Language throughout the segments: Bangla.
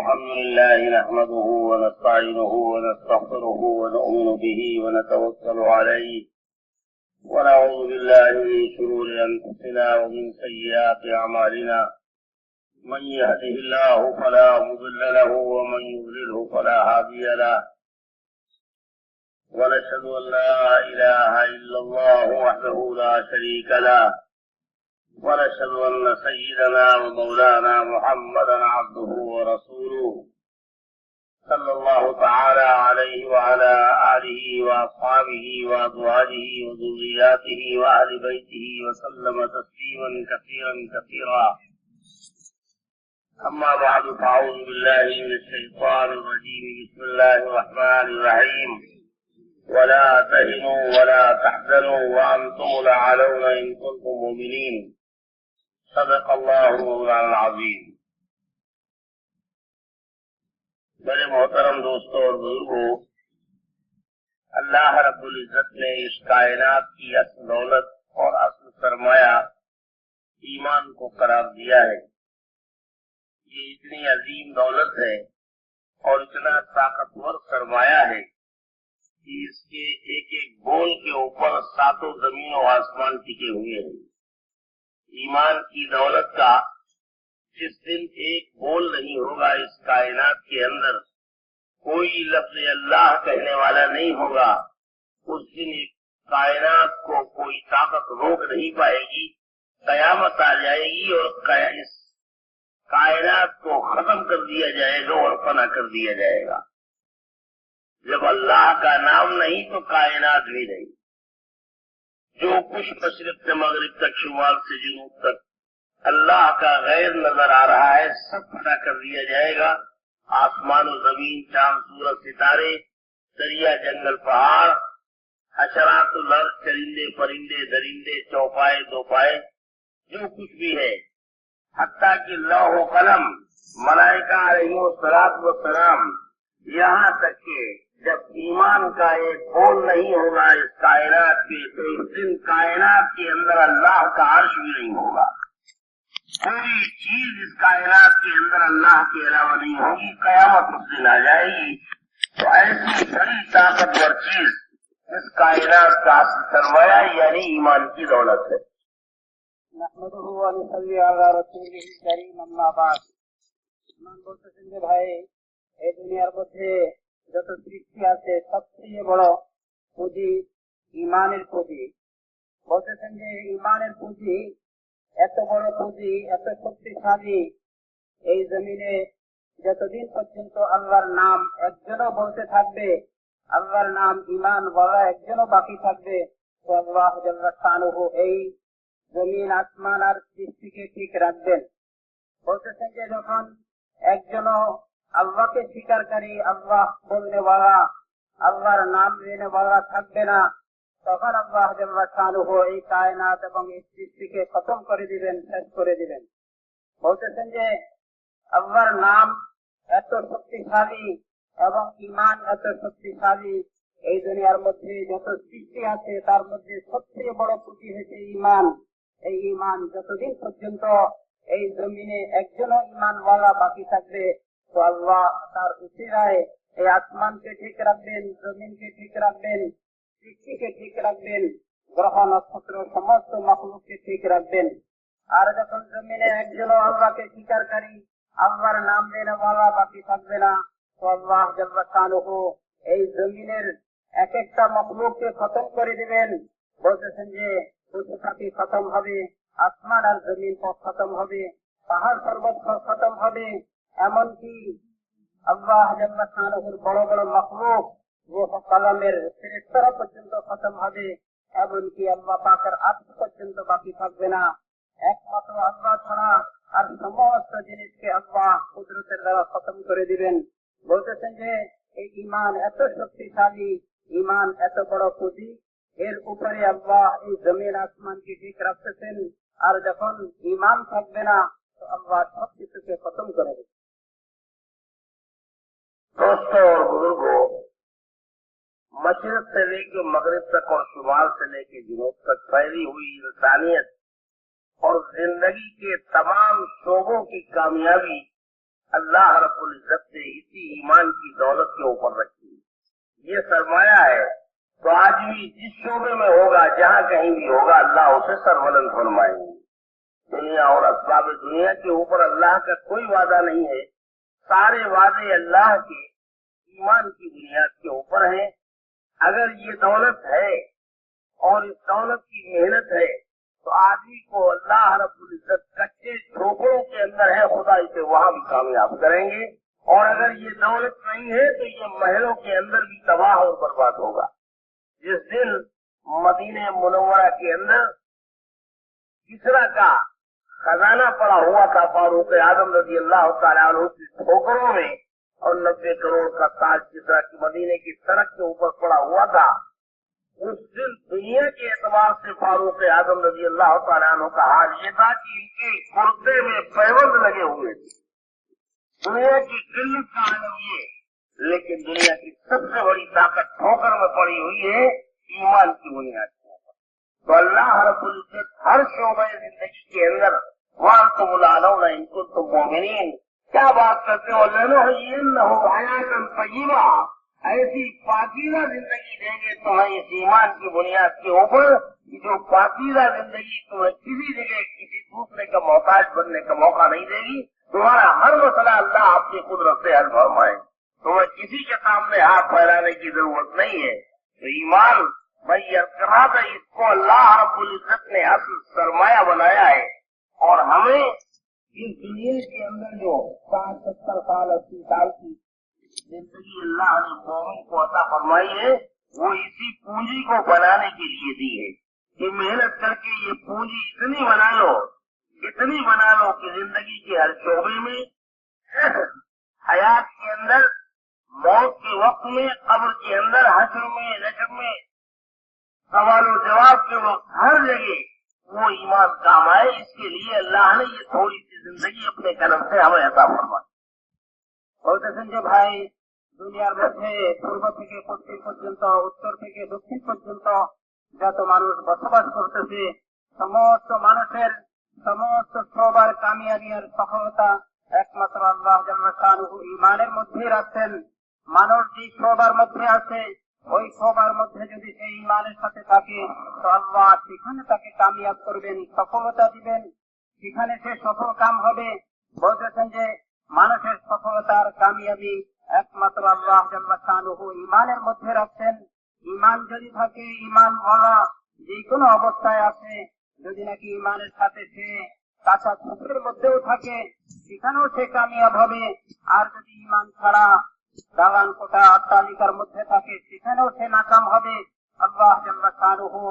الحمد لله نحمده ونستعينه ونستغفره ونؤمن به ونتوكل عليه ونعوذ بالله من شرور أنفسنا ومن سيئات أعمالنا من يهده الله فلا مضل له ومن يضلله فلا هادي له ونشهد أن لا إله إلا الله وحده لا شريك له ونشهد أن سيدنا ومولانا محمدا عبده ورسوله صلى الله تعالى عليه وعلى آله وأصحابه وأزواجه وذرياته وأهل بيته وسلم تسليما كثيرا كثيرا. أما بعد فأعوذ بالله من الشيطان الرجيم. بسم الله الرحمن الرحيم. ولا تهنوا ولا تحزنوا وأنتم الأعلون إن كنتم مؤمنين. صدق اللہ مولانا العظیم. بڑے محترم دوستوں اور بزرگوں، اللہ رب العزت نے اس کائنات کی اصل دولت اور اصل سرمایہ ایمان کو قرار دیا ہے. یہ اتنی عظیم دولت ہے اور اتنا طاقتور سرمایہ ہے کہ اس کے ایک ایک بول کے اوپر ساتوں زمین و آسمان ٹکے ہوئے ہیں. ایمان کی دولت کا جس دن ایک بول نہیں ہوگا اس کائنات کے اندر، کوئی لفظ اللہ کہنے والا نہیں ہوگا، اس دن ایک کائنات کو کوئی طاقت روک نہیں پائے گی. قیامت آ جائے گی اور اس کائنات کو ختم کر دیا جائے گا اور فنا کر دیا جائے گا. جب اللہ کا نام نہیں تو کائنات بھی نہیں. جو کچھ مشرق سے مغرب تک، شمال سے جنوب تک اللہ کا غیر نظر آ رہا ہے، سب فنا کر دیا جائے گا. آسمان و زمین، چاند سورج ستارے، دریا جنگل پہاڑ، حشرات الارض، چرندے پرندے درندے، چوپائے دوپائے، جو کچھ بھی ہے، حتیٰ کہ لوح و قلم، ملائکہ علیہ السلام، یہاں تک کہ جب ایمان کا ایک بول نہیں ہوگا اس کائنات کے، تو اس دن کائنات کے اندر اللہ کا عرش بھی نہیں ہوگا. کوئی چیز اس کائنات کے اندر اللہ کے علاوہ نہیں ہوگی. قیامت اس دن آ جائے گی. تو ایسی بڑی طاقتور چیز اس کائنات کا سرمایہ یعنی ایمان کی دولت ہے. نحمده ونصلي على رسوله الكريم. اما بعد. ইমান বলতেছেন যে ভাই, এই দুনিয়ার মধ্যে যত সৃষ্টি আছে সবচেয়ে বড় পুঁজি ইমানের পুঁজি. বলতেছেন যে ইমানের পুঁজি এত বড় পুঁজি, এত শক্তিশালী, এই জমিনে যতদিন পর্যন্ত আল্লাহর নাম একজনও বলতে থাকবে, আল্লাহর নাম ইমান বলা একজনও বাকি থাকবে, তো আল্লাহ জাল্লা শানুহু এই জমিন আসমান আর সৃষ্টিকে ঠিক রাখবেন. বলতেছেন যে যখন একজনও আল্লাহকে স্বীকারকারী, আল্লাহ বলনেওয়ালা, আল্লাহর নাম নেওয়ালা থাকবে না, তখন আল্লাহ জাল্লা শানুহু এই কায়নাত এবং এই সৃষ্টিকে খতম করে দিবেন, শেষ করে দিবেন. বলতেছেন যে আল্লাহর নাম এত শক্তিশালী এবং ইমান এত শক্তিশালী, এই দুনিয়ার মধ্যে যত সৃষ্টি আছে তার মধ্যে সবচেয়ে বড় পুঁজি হচ্ছে ইমান. এই ইমান যতদিন পর্যন্ত এই জমিনে একজনও ইমানওয়ালা বাকি থাকবে, তো আল্লাহ তার উসিলায় এই আসমানকে ঠিক রাখবেন, জমিনকে ঠিক রাখবেন, সৃষ্টিকে ঠিক রাখবেন, গ্রহ নক্ষত্র সমস্ত মাখলুককে ঠিক রাখবেন. আর যখন জমিনে একজনও আল্লাহকে স্বীকারকারী, আল্লাহর নাম দেওয়ালা বাকি থাকবে না, তো আল্লাহ জাল্লা শানুহু এই জমিনের এক একটা মাখলুককে খতম করে দিবেন. বলতেছেন যে পশু পাখি খতম হবে, আসমান আর জমিন খতম হবে, পাহাড় পর্বত খতম হবে, এমনকি আল্লাহ জাল্লা শানুহুর বড় বড় মাখলুক রূহ কলমের ফেরেশতারা পর্যন্ত খতম হবে, এমনকি আল্লাহ পাকের আরশ পর্যন্ত বাকি থাকবে না. একমাত্র আল্লাহ ছাড়া আর সমস্ত জিনিসকে আল্লাহ কুদরতের দ্বারা খতম করে দিবেন. বলতেছেন যে এই ঈমান এত শক্তিশালী, ঈমান এত বড় পুঁজি, এর উপরে আল্লাহ এই জমিন আসমানকে ঠিক রাখতেছেন. আর যখন ঈমান থাকবে না তো আল্লাহ সব কিছুকে খতম করে দেবে. دوستوں اور بزرگوں، مشرق سے لے کے مغرب تک اور شمال سے لے کے جنوب تک پھیلی ہوئی انسانیت اور زندگی کے تمام شعبوں کی کامیابی अल्लाह रब्बुल इज्जत ने इसी ईमान की दौलत के ऊपर रखी। ये सरमाया है, तो आज भी जिस शोबे में होगा, जहाँ कहीं भी होगा, अल्लाह उसे सरबलंद फरमाएंगे। दुनिया और असबाब दुनिया के ऊपर अल्लाह का कोई वादा नहीं है, सारे वादे अल्लाह के ईमान की बुनियाद के ऊपर है। अगर ये दौलत है और इस दौलत की मेहनत है, तो आदमी को अल्लाह रब्बुल इज्जत कच्चे झोपड़ों के अंदर है, खुदा इसे वहाँ भी कामयाब करेंगे। और अगर ये दौलत नहीं है तो ये महलों के अंदर भी तबाह और बर्बाद होगा। जिस दिन मदीने मुनव्वरा के अंदर किसरा का खजाना पड़ा हुआ था फारूक आजम रज़ी अल्लाह तआला अन्हु की ठोकरों में, और 90 करोड़ का ताज किसरा की मदीने की सड़क के ऊपर पड़ा हुआ था, उस दिन दुनिया के एतबार से फारूक आजम रज़ी अल्लाह तआला अन्हु का हाल ये था कि इनके कुर्ते में पैबंद लगे हुए थे। दुनिया की किल्लत का आलम ये, लेकिन दुनिया की सबसे बड़ी ताकत ठोकर में पड़ी हुई है ईमान की बुनियाद के ऊपर। तो अल्लाह रब्बुल इज्जत हर शोबे जिंदगी के अंदर वहाँ तो बुलाना ना इनको तो मोमिनीन, क्या बात करते हो, लनुहयिन्नहु हयातन तय्यिबा, ऐसी पाकीज़ा जिंदगी देंगे तुम्हें इस ईमान की बुनियाद के ऊपर, जो पाकीज़ा जिंदगी तुम्हें किसी जगह किसी दूसरे का मोहताज बनने का मौका नहीं देगी। तुम्हारा हर मसला अल्लाह अपनी कुदरत से हल फरमाए, तुम्हें किसी के सामने हाथ फैलाने की जरूरत नहीं है। तो ईमान भाई कहा था, इसको अल्लाह रब्बुल इज्जत ने असल सरमाया बनाया है। और हमें इस दुनिया के अंदर जो 60-70 साल 80 साल की जिंदगी अल्लाह ने मोमिन को अता फरमाई है, वो इसी पूंजी को बनाने के लिए दी है कि मेहनत करके ये पूंजी इतनी बना लो कि जिंदगी के हर शोबे में, हयात के अंदर, मौत के वक्त में, कब्र के अंदर, हश्र में, नशर में, सवाल और जवाब के वक्त, हर जगह वो ईमान काम आए। इसके लिए अल्लाह ने ये थोड़ी सी जिंदगी अपने कर्म से हमें अता फरमाई। বলতেছেন যে ভাই, দুনিয়ার মধ্যে পূর্ব থেকে পশ্চিম পর্যন্ত, উত্তর থেকে দক্ষিণ পর্যন্ত যত মানুষ বসবাস করতেছে, সমস্ত মানুষের সমস্ত সবার কামিয়াবি আর সফলতা একমাত্র আল্লাহ জাল্লা শানুহু ঈমানের মধ্যেই রাখছেন। মানুষ যে সবার মধ্যে আছে, ওই সবার মধ্যে যদি সেই ঈমানের সাথে থাকে, তো আল্লাহ সেখানে তাকে কামিয়াব করবেন, সফলতা দিবেন, সেখানে সে সফল কাম হবে। বলতেছেন যে মানুষের সফলতার কামিয়াবি একমাত্র আল্লাহ জাল্লা শানুহু ঈমানের মধ্যে রাখছেন। ঈমান যদি থাকে, ঈমান বলা যে কোনো অবস্থায় আছে, যদি নাকি ঈমানের সাথে সে কাঁচা ঝুঁকের মধ্যেও থাকে, সেখানেও সে কামিয়াব হবে। আর যদি ঈমান ছাড়া দালান কোটা অট্টালিকার মধ্যে থাকে, সেখানেও সে নাকাম হবে। আল্লাহ জাল্লা শানুহু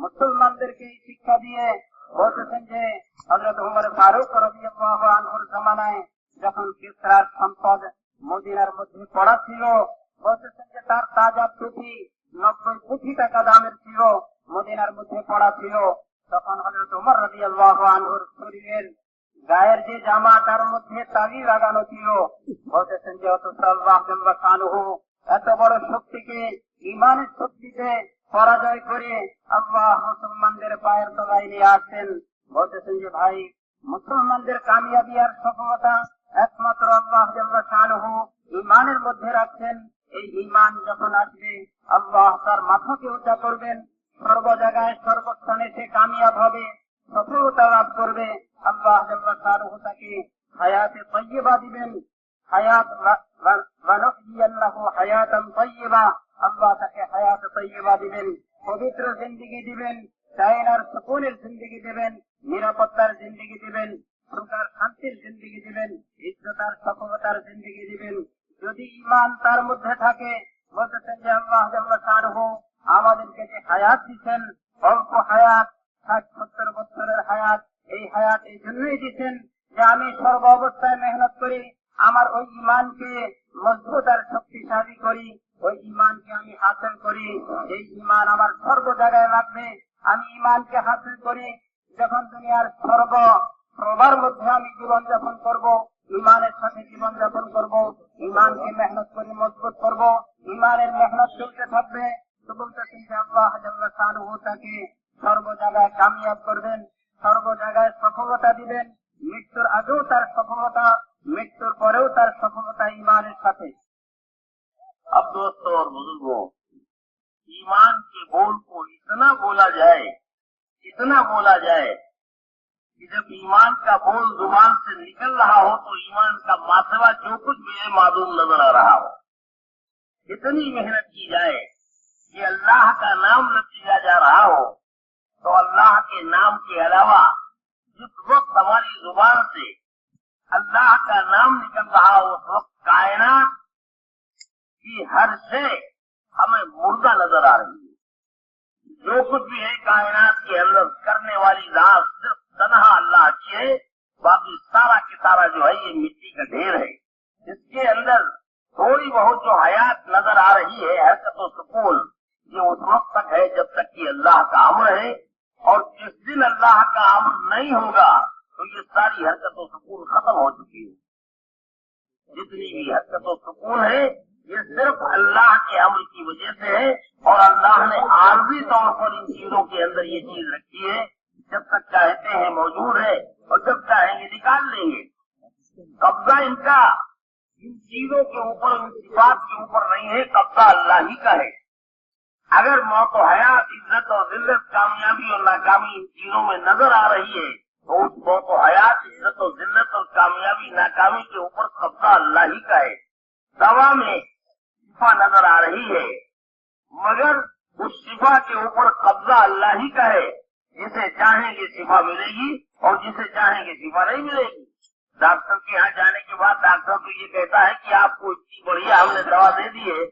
মুসলমানদেরকে শিক্ষা দিয়ে বলতেছেন যে হযরত ওমর ফারুক রাদিয়াল্লাহু আনহুর জামানায় যখন কিসরার সম্পদ মদিনার মধ্যে পড়া ছিল, বলতেছেন যে তার তাজা টুপি 90 কোটি টাকা দামের ছিল, মদিনার মধ্যে পড়া ছিল। তখন হযরত ওমর রাদিয়াল্লাহু আনহুর শরীরের গায়ের যে জামা, তার মধ্যে তালি লাগানো ছিল। বলতেছেন যে অথচ আল্লাহ জাল্লা শানুহু এত বড় শক্তিকে ঈমানের শক্তিতে পরাজয় করে আল্লাহ মুসলমানদের পায়ের তলায় নিয়ে আসছেন। বলতেছেন যে ভাই, মুসলমানদের কামিয়াবি আর সফলতা একমাত্র আল্লাহ জাল্লা শানুহু ঈমানের মধ্যে রাখছেন। এই ঈমান যখন আসবে, আল্লাহ তার মাথাকে উঁচা করবেন, সর্ব জায়গায় সর্বস্থানে সে কামিয়াব হবে, সফলতা লাভ করবে। আল্লাহ জাল্লা শানুহু তাকে হায়াতে তাইয়্যিবা দিবেন, হায়াতান তাইয়্যিবা, আল্লাহ তাকে হায়াতে তাইয়্যিবা দিবেন, পবিত্র জিন্দেগি দিবেন, চায়নার সুকুনের জিন্দেগি দিবেন, নিরাপত্তার জিন্দেগি দিবেন, সুখার শান্তির জিন্দেগি দিবেন, ইজ্জতার সফলতার জিন্দেগি দিবেন। যদি ঈমান তার মধ্যে থাকে, বলতেছেন যে আল্লাহ জাল্লা শানুহু আমাদেরকে যে হায়াত দিচ্ছেন, অল্প হায়াত, 60-70 বছরের হায়াত, এই হায়াত এই জন্যই দিচ্ছেন যে আমি সর্ব অবস্থায় মেহনত করি, আমার ওই ঈমানকে মজবুত আর শক্তিশালী করি, ওই ঈমানকে আমি হাসিল করি। এই ঈমান আমার সর্ব জায়গায় লাগবে, আমি ঈমানকে হাসিল করি। যখন দুনিয়ার সবার মধ্যে আমি জীবনযাপন করব, ঈমানের সাথে জীবনযাপন করব, ঈমানকে মেহনত করে মজবুত করব, ঈমানের মেহনত চলতে থাকবে, তো বলতেছেন যে আল্লাহ জাল্লা শানুহু তাকে সর্ব জায়গায় কামিয়াব করবেন, সর্ব জায়গায় সফলতা দিবেন। মৃত্যুর আগেও তার সফলতা, মৃত্যুর পরেও হয় ইমানের সাথে। अब दोस्तों और बुजुर्गों, ईमान के बोल को इतना बोला जाए कि जब ईमान का बोल जुबान से निकल रहा हो तो ईमान का माथवा जो कुछ भी है मालूम नजर आ रहा हो। इतनी मेहनत की जाए कि अल्लाह का नाम लिया जा रहा हो तो अल्लाह के नाम के अलावा जिस वक्त हमारी जुबान से अल्लाह का नाम निकल रहा हो उस वक्त कायनात की हर से हमें मुर्दा नजर आ रही है। जो कुछ भी है कायनात के अंदर करने वाली रात सिर्फ तन्हा अल्लाह की है, बाकी सारा की सारा जो है ये मिट्टी का ढेर है। इसके अंदर थोड़ी बहुत जो हयात नजर आ रही है, हरकत और सुकून, ये उस वक्त तक है जब तक कि अल्लाह का अम्र है, और जिस दिन अल्लाह का अम्र नहीं होगा तो ये सारी हरकत और सुकून खत्म हो चुकी है। जितनी भी हरकत और सुकून है ये सिर्फ अल्लाह के अम्र की वजह से है, और अल्लाह ने आर्जी तौर पर इन चीजों के अंदर ये चीज रखी है। जब तक चाहते हैं मौजूद है और जब चाहेंगे निकाल लेंगे। कब्जा इनका इन चीजों के ऊपर, इन सिफात के ऊपर नहीं है, कब्जा अल्लाह ही का है। अगर मौत और हयात, इज्जत और जिल्लत, कामयाबी और नाकामी इन चीजों में नजर आ रही है तो उस मौत और हयात, इज्जत और जिल्लत और कामयाबी नाकामी के ऊपर कब्जा अल्लाह ही का है। दवा में शिफा नजर आ रही है मगर उस शिफा के ऊपर कब्जा अल्लाह ही का है। जिसे चाहेंगे शिफा मिलेगी और जिसे चाहेंगे शिफा नहीं मिलेगी। डॉक्टर के यहाँ जाने के बाद डॉक्टर तो ये कहता है कि आपको इतनी बढ़िया हमने दवा दे दी है,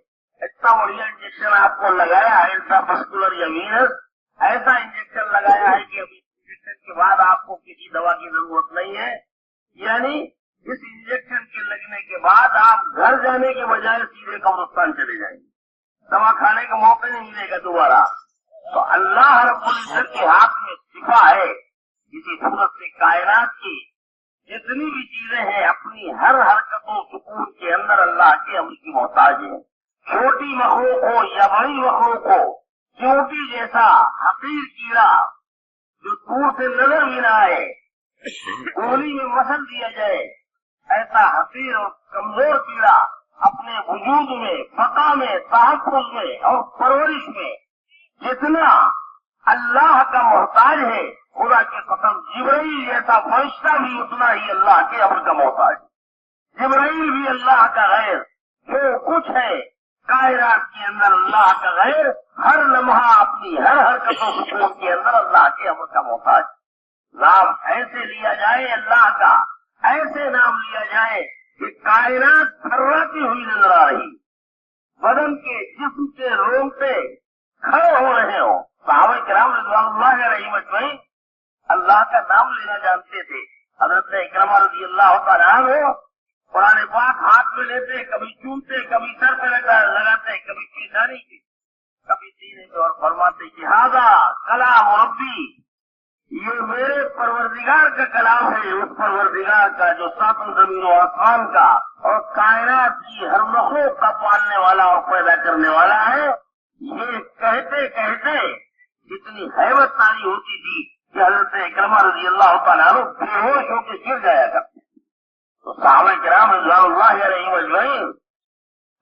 इतना बढ़िया इंजेक्शन आपको लगाया है, इंट्रामस्कुलर या वीनस, ऐसा इंजेक्शन लगाया है कि अभी इंजेक्शन के बाद आपको किसी दवा की जरूरत नहीं है। यानी इस इंजेक्शन के लगने के बाद आप घर जाने के बजाय सीधे कब्रिस्तान चले जाएंगे, दवा खाने का मौका नहीं मिलेगा दोबारा। तो अल्लाह रब्बुल इज्जत के हाथ में शिफा है। इसी सूरत से कायनात की जितनी भी चीजें हैं अपनी हर हरकतों सुकून के अंदर अल्लाह के अम्र की मोहताज है। छोटी मखलूक हो या बड़ी मखलूक हो, चोटी जैसा हकीर कीड़ा जो दूर से नजर भी न आए, गोली में मसल दिया जाए, ऐसा हकीर और कमजोर कीड़ा अपने वजूद में, फता में, तहफ़्फ़ुज़ में और परवरिश में जितना अल्लाह का मोहताज है, खुदा की कसम जिब्राइल जैसा फरिश्ता भी उतना ही अल्लाह के अम्र का मोहताज है। जिब्राइल भी अल्लाह का गैर, जो कुछ है कायनात के अंदर अल्लाह का गैर, हर लम्हा अपनी हर हरकत और सुकून के अंदर अल्लाह के अम्र का मोहताज। नाम ऐसे लिया जाए अल्लाह का, ऐसे नाम लिया जाए कि कायनात थर्राती हुई नजर आ रही, बदन के जिस्म के रोंगटे खड़े हो रहे हो। सहाबा किराम रिज़वानुल्लाह अलैहिम अजमईन अल्लाह का नाम लेना जानते थे। हज़रत इकरमा रज़ियल्लाहु तआला अन्हु कुरान पाक हाथ में लेते, कभी चूमते, कभी सर पे लगाते, कभी पेशानी पे, कभी सीने पे, और फरमाते कि हाज़ा कलाम रब्बी, ये मेरे परवरदिगार का कलाम है, उस परवरदिगार का जो सातों जमीन और आसमान का और कायनात की हर मखलूक का पालने वाला और पैदा करने वाला है। ये कहते कहते इतनी हैबत तारी होती थी कि हज़रत इकरमा रज़ियल्लाहु तआला अन्हु बेहोश होकर गिर जाया करते। तो सहाबा किराम रिज़वानुल्लाह अलैहिम अजमईन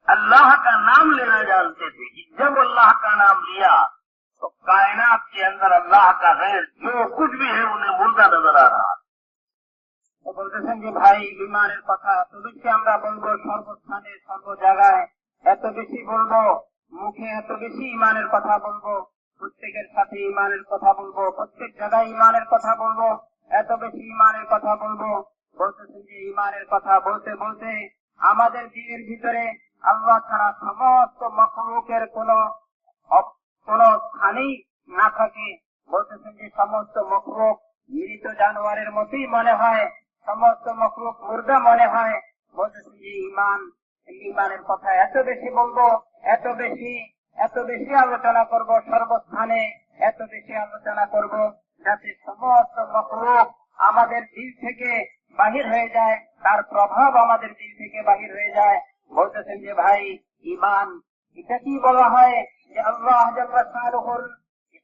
अल्लाह का नाम लेना जानते थे कि जब अल्लाह का नाम लिया तो कायनात के अंदर अल्लाह का गैर जो कुछ भी है उन्हें मुर्दा नजर आ रहा। तो বলতেছেন যে ভাই ইমানের কথা এত বেশি আমরা বলবো, সর্বস্থানে সর্ব জায়গায় এত বেশি বলবো, মুখে এত বেশি ইমানের কথা বলবো, প্রত্যেকের সাথে ইমানের কথা বলবো, প্রত্যেক জায়গায় ইমানের কথা বলবো, এত বেশি ইমানের কথা বলবো। বলতেছেন যে ইমানের কথা বলতে বলতে আমাদের দিলের ভিতরে আল্লাহ ছাড়া সমস্ত মখলুকের কোনো স্থানেই না থাকে। বলতেছেন যে সমস্ত মখলুক মৃত জানোয়ারের মতোই মনে হয়, সমস্ত মখলুক মুর্দা মনে হয়। বলতেছেন যে ইমানের কথা এত বেশি বলবো, এত বেশি আলোচনা করব, সর্বস্থানে এত বেশি আলোচনা করব যাতে সমস্ত মখলুক আমাদের দিল থেকে বাহির হয়ে যায়, তার প্রভাব আমাদের দিল থেকে বাহির হয়ে যায়। বলতেছেন যে ভাই ঈমান এটা কি বলা হয় যে আল্লাহ জাল্লা শানুহুর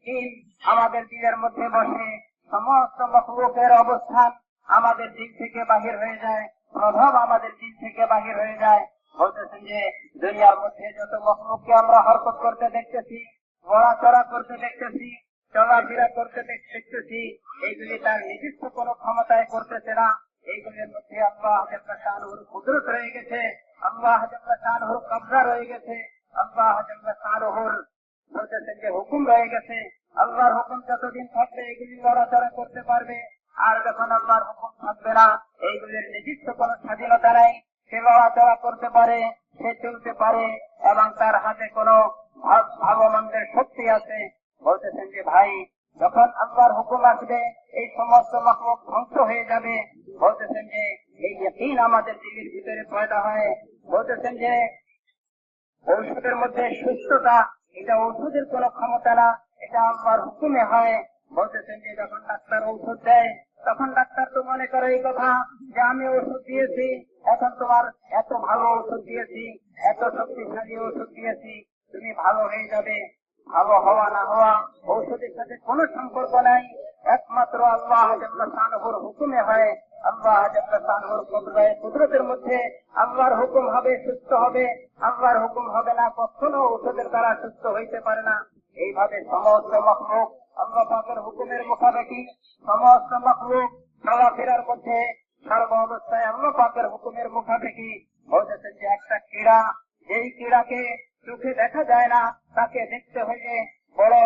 দিল আমাদের দিলের মধ্যে বসে, সমস্ত মখলুকের অবস্থান আমাদের দিল থেকে বাহির হয়ে যায়। প্রভাব আমাদের দিল থেকে বাহির হয়ে যায়। বলতেছেন যে দুনিয়ার মধ্যে যত মখলুককে আমরা হরকত করতে দেখতেছি, নড়াচড়া করতে দেখতেছি, চলাফেরা করতে দেখতেছি, এইগুলি তার নিজস্ব কোনো ক্ষমতায় করতেছে না। এইগুলির মধ্যে আল্লাহ জাল্লা শানুর কুদরত রয়ে গেছে, আল্লাহ জাল্লা শানুর কবজা রয়ে গেছে, আল্লাহ জাল্লা শানুর বলতেছেন যে হুকুম রয়ে গেছে। আল্লাহর হুকুম যতদিন থাকবে এগুলি নড়াচড়া করতে পারবে, আর যখন আল্লাহর হুকুম থাকবে না এইগুলির নিজস্ব কোনো স্বাধীনতা নাই। সে নড়াচড়া করতে পারে, সে চলতে পারে এবং তার হাতে কোনো ভালো মন্দের শক্তি আছে। বলতেছেন যে ভাই যখন আল্লাহর হুকুম আসবে এই সমস্ত মাখলুক ধ্বংস হয়ে যাবে। বলতেছেন যে এই ইয়াকিন আমাদের দিলের ভিতরে পয়দা হয়। বলতেছেন যে ঔষধের মধ্যে সুস্থতা, এটা ঔষধের কোনো ক্ষমতা না, এটা আল্লাহর হুকুমে হয়। বলতেছেন যে যখন ডাক্তার ঔষধ দেয় তখন ডাক্তার তো মনে করে এই কথা যে আমি ওষুধ দিয়েছি, এখন তোমার এত ভালো ওষুধ দিয়েছি, এত শক্তিশালী ওষুধ দিয়েছি, তুমি ভালো হয়ে যাবে। ভালো হওয়া না হওয়া ঔষধের সাথে কোনো সম্পর্ক নাই, একমাত্র আল্লাহ জাল্লা শানুর হুকুমে হয়। আল্লাহ জাল্লা শানুর কবজায়ে কুদরতের মধ্যে আল্লাহর হুকুম হবে সুস্থ হবে, আল্লাহর হুকুম হবে না কখনো ঔষধের দ্বারা সুস্থ হইতে পারে না। এইভাবে সমস্ত মাখলুক আল্লাহ পাকের হুকুমের মুখাপেক্ষি, সমস্ত মাখলুক চলাফেরার মধ্যে সর্ব অবস্থায় আল্লাহ পাকের হুকুমের মুখাপেক্ষি। বলতেছেন যে একটা ক্রীড়া, যেই ক্রীড়াকে চোখে দেখা যায় না তাকে দেখতে হইলে বড়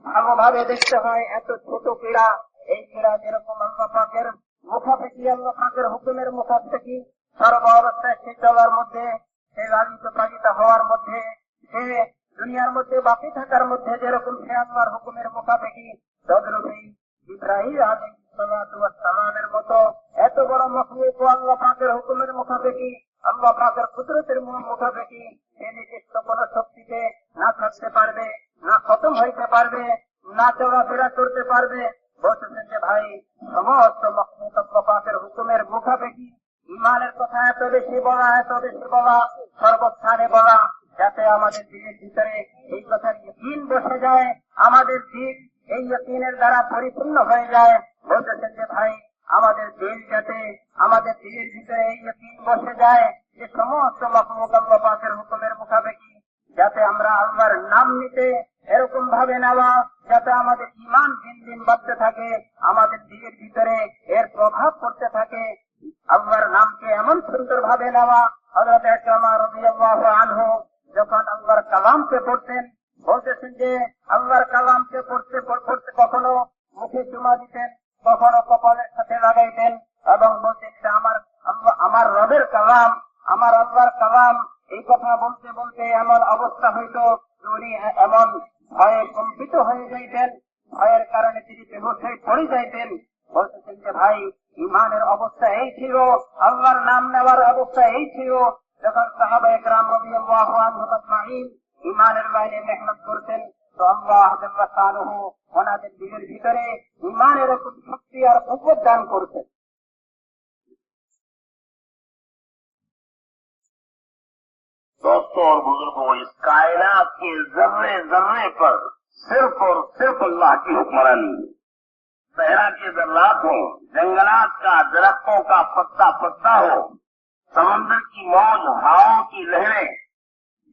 ভালোভাবে দেখতে হয়। এত ছোট ক্রীড়া, এই ক্রীড়া যেরকম আল্লাহ পাকের মুখাপেক্ষি, আল্লাহ পাকের হুকুমের মুখাপেক্ষি সর্ব অবস্থায় সে চলার মধ্যে, সে লালিত পালিত হওয়ার মধ্যে, সে দুনিয়ার মধ্যে বাকি থাকার মধ্যে যেরকম সে আল্লাহর হুকুমের মুখাপেক্ষি, তদ্রূপী ইব্রাহিম আলাইহিস সালাতু ওয়াস সালামের মতো এত বড় মাখলুক আল্লাহ পাকের হুকুমের মুখাপেক্ষি, আল্লাহ পাকের কুদরতের মুখাপেক্ষি সে নির্দিষ্ট কোন শক্তিতে না থাকতে পারবে, না খতম হইতে পারবে, না চলাফেরা করতে পারবে। বলতেছেন যে ভাই সমস্ত মাখলুক আল্লাহ পাকের হুকুমের মুখাপেক্ষি। ইমানের কথা এত বেশি বলা, এত বেশি বলা, সর্বস্থানে বলা, যাতে আমাদের দিলের ভিতরে এই কথার ইয়াকিন বসে যায়, আমাদের দিল এই ইয়াকিনের দ্বারা পরিপূর্ণ হয়ে যায়। বলতেছেন যে ভাই আমাদের দিল যাতে, আমাদের দিলের ভিতরে এই ইয়াকিন বসে যায় যে সমস্ত মাখলুক আল্লাহ পাকের হুকুমের মুখাপেক্ষি, যাতে আমরা আল্লাহর নাম নিতে এরকম ভাবে নেওয়া যাতে আমাদের ঈমান দিন দিন বাড়তে থাকে, আমাদের দিলের ভিতরে এর প্রভাব পড়তে থাকে। আল্লাহর নামকে এমন সুন্দর ভাবে নেওয়া, হযরত ইকরামা রাদিয়াল্লাহু আনহু যখন আল্লাহর কালামকে পড়তেন, বলতেছেন যে আল্লাহর কালামকে পড়তে পড়তে কখনো মুখে চুমা দিতেন, কখনো কপালের সাথে লাগাইতেন এবং বলতেন যে আমার রবের কালাম, আমার আল্লাহর কালাম। এই কথা বলতে বলতে এমন অবস্থা হইত উনি এমন ভয়ে কম্পিত হয়ে যাইতেন, ভয়ের কারণে তিনি বেহুশ হয়ে পড়ে যাইতেন। বলতেছেন যে ভাই ইমানের অবস্থা এই ছিল, আল্লাহর নাম নেওয়ার অবস্থা এই ছিল যখন সাহাবায়ে কেরাম রাদিয়াল্লাহু আনহুম আজমাইন ইমানের লাইনে মেহনত করতেন, তো আল্লাহ জাল্লা শানুহু ওনাদের দিলের ভিতরে ইমানের এরকম শক্তি আর কুওয়াত দান করতেন। दोस्तों और बुजुर्गों, इस कायनात के जर्रे जर्रे पर सिर्फ और सिर्फ अल्लाह की हुक्मरानी है। सहरा के जर्रात हो, जंगलात का, दरख्तों का पत्ता पत्ता हो, समंदर की मौज, हवाओं की लहरें,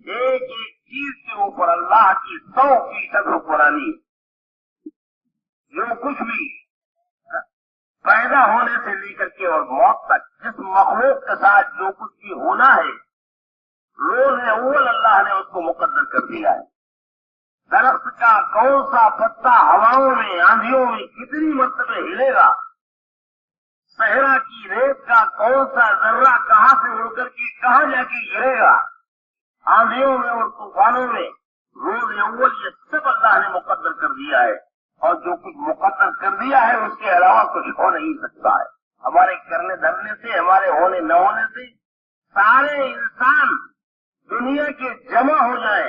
एक एक चीज के ऊपर अल्लाह की 100% हुक्मरानी। जो कुछ भी पैदा होने से लेकर के और मौत तक जिस मखलूक के साथ जो कुछ भी होना है, रोज अव्वल अल्लाह ने उसको मुकद्दर कर दिया है। दरख्त का कौन सा पत्ता हवाओं में, आंधियों में कितनी मरतबे हिलेगा, सहरा की रेत का कौन सा जर्रा कहाँ से उड़कर के कहाँ जाके गिरेगा, आंधियों में और तूफानों में, रोज अव्वल ये सब अल्लाह ने मुकद्दर कर दिया है। और जो कुछ मुकद्दर कर दिया है उसके अलावा कुछ हो नहीं सकता है। हमारे करने धरने से, हमारे होने न होने से सारे इंसान दुनिया के जमा हो जाए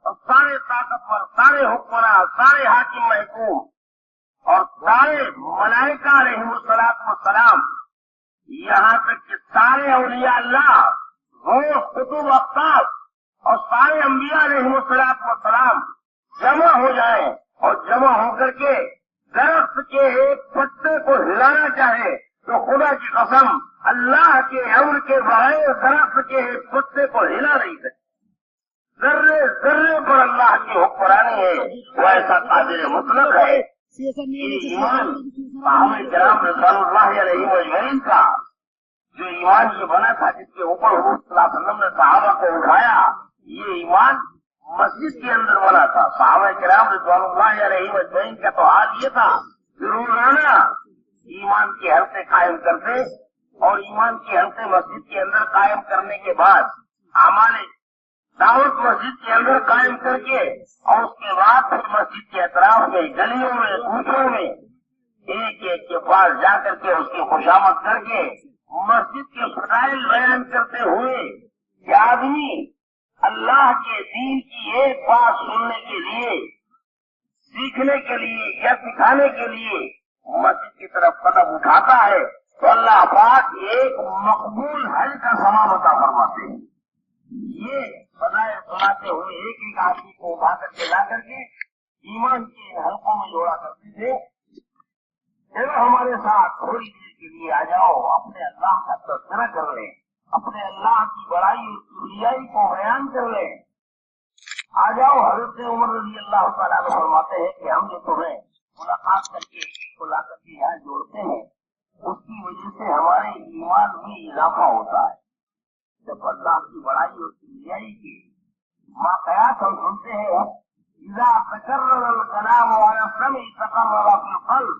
और सारे ताकतवर, सारे हुक्मरान, सारे हाकिम महकूम और सारे मलाइका अलैहिमुस्सलाम, यहाँ तक कि सारे औलिया अल्लाह, गौस, कुतुब, अक़ताब और सारे अंबिया अलैहिमुस्सलाम जमा हो जाए और जमा होकर के दरख्त के एक पत्ते को हिलाना चाहे तो खुदा की कसम अल्लाह के अम्र के बगैर दरख्त के पत्ते को हिला नहीं सकते। जर्रे जर्रे पर अल्लाह की हुक्मरानी है, वो ऐसा कादिर मुतलक है। ये ईमान सहाबा किराम रिज़वानुल्लाह अलैहिम अजमईन का जो ईमान ये बना था, जिसके ऊपर हुजूर सल्लल्लाहु अलैहि वसल्लम ने सहाबा को उठाया, ये ईमान मस्जिद के अंदर बना था। सहाबा किराम रिज़वानुल्लाह अलैहिम अजमईन का तो हाल ये था कि रोजाना ईमान के हल्के कायम करते और ईमान के हल्के मस्जिद के अंदर कायम करने के बाद आमाले दावत मस्जिद के अंदर कायम करके और उसके बाद फिर मस्जिद के अतराफ में, गलियों में, कूचों में एक एक के पास जाकर के उसकी खुशामद करके मस्जिद के फजाइल बयान करते हुए कि आदमी अल्लाह के दीन की एक बात सुनने के लिए, सीखने के लिए या सिखाने के लिए मस्जिद की तरफ कदम उठाता है तो अल्लाह पाक एक मकबूल हज का सवाब अता फरमाते हैं। ये बजाय सुनाते हुए एक एक आदमी को उठा करके ला करके ईमान के हल्कों में जोड़ा करते थे। चलो हमारे साथ थोड़ी देर के लिए आ जाओ, अपने अल्लाह का तज़किरा कर लें, अपने अल्लाह की बड़ाई और किबरियाई को बयान कर लें। आ जाओ। हज़रत उमर रज़ी अल्लाह तआला अन्हु फरमाते हैं कि हम जो तुम्हें मुलाकात करके को ला करके यहाँ जोड़ते हैं, उसकी वजह से हमारे ईमान में इजाफा होता है। जब अल्लाह की बड़ाई और किबरियाई की वाक़यात हम सुनते हैं, इज़ा तकर्ररल कलाम अला समी तकर्रर फिल क़ल्ब,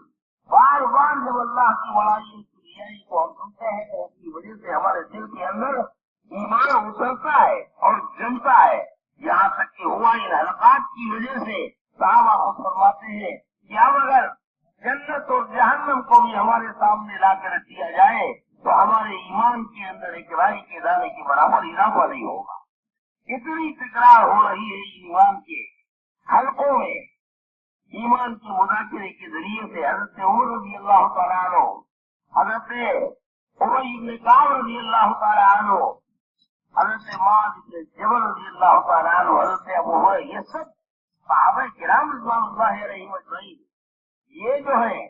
बार बार जब अल्लाह की बड़ाई और किबरियाई को हम सुनते हैं तो उसकी वजह से हमारे दिल के अंदर ईमान उतरता है और जमता है। यहाँ तक कि हुआ इन हलकात की वजह से सहाबा को फरमाते हैं कि अब अगर जन्नत और जहन्नम को भी हमारे सामने लाकर रख दिया जाए तो हमारे ईमान के अंदर एक राई के दाने के बराबर इजाफा नहीं होगा। इतनी तकरार हो रही है ईमान के हलकों में। ईमान के मुज़ाकिरे के जरिए से हज़रत उमर रज़ी अल्लाह तआला अन्हु, हज़रत उबई इब्न काब रज़ी अल्लाह तआला अन्हु, हज़रत मुआज़ इब्न जबल रज़ी अल्लाह तआला अन्हु, हज़रत अबू हुरैरा, ये सब सहाबा किराम रिज़वानुल्लाह अलैहिम अजमईन, ये जो है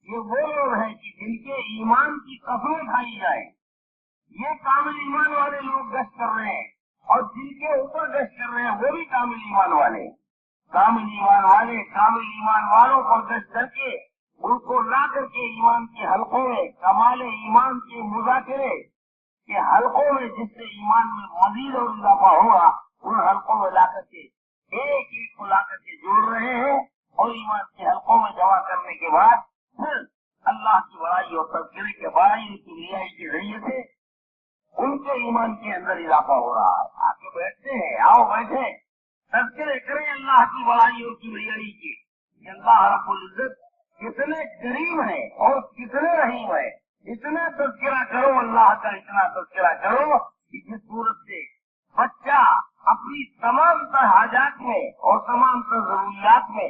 ये वो लोग हैं कि जिनके ईमान की कसम खाई जाए। ये कामिल ईमान वाले लोग गश्त कर रहे हैं और जिनके ऊपर गश्त कर रहे हैं वो भी कामिल ईमान वाले। कामिल ईमान वाले कामिल ईमान वालों पर गश्त करके उनको ला करके ईमान के हलकों में, कमाल ईमान के मुज़ाकिरे के हलकों में, जिससे ईमान में मजीद और इजाफा होगा, उन हलकों में ला करके एक एक को ला करके जोड़ रहे हैं और ईमान के हलकों में जमा करने के बाद फिर अल्लाह की बड़ाई और तज़किरे के बड़ाई की रियाई के जरिए से उनके ईमान के अंदर इजाफा हो रहा है। आके बैठते हैं, आओ बैठे, तज़किरे करें अल्लाह की बड़ाई और की रियाई की। अल्लाह रब्बुल इज्जत कितने करीम है और कितने रहीम है। इतना तज़किरा करो अल्लाह का, इतना तज़किरा करो कि जिस सूरत से बच्चा अपनी तमाम तर हाजात में और तमाम तर जरूरियात में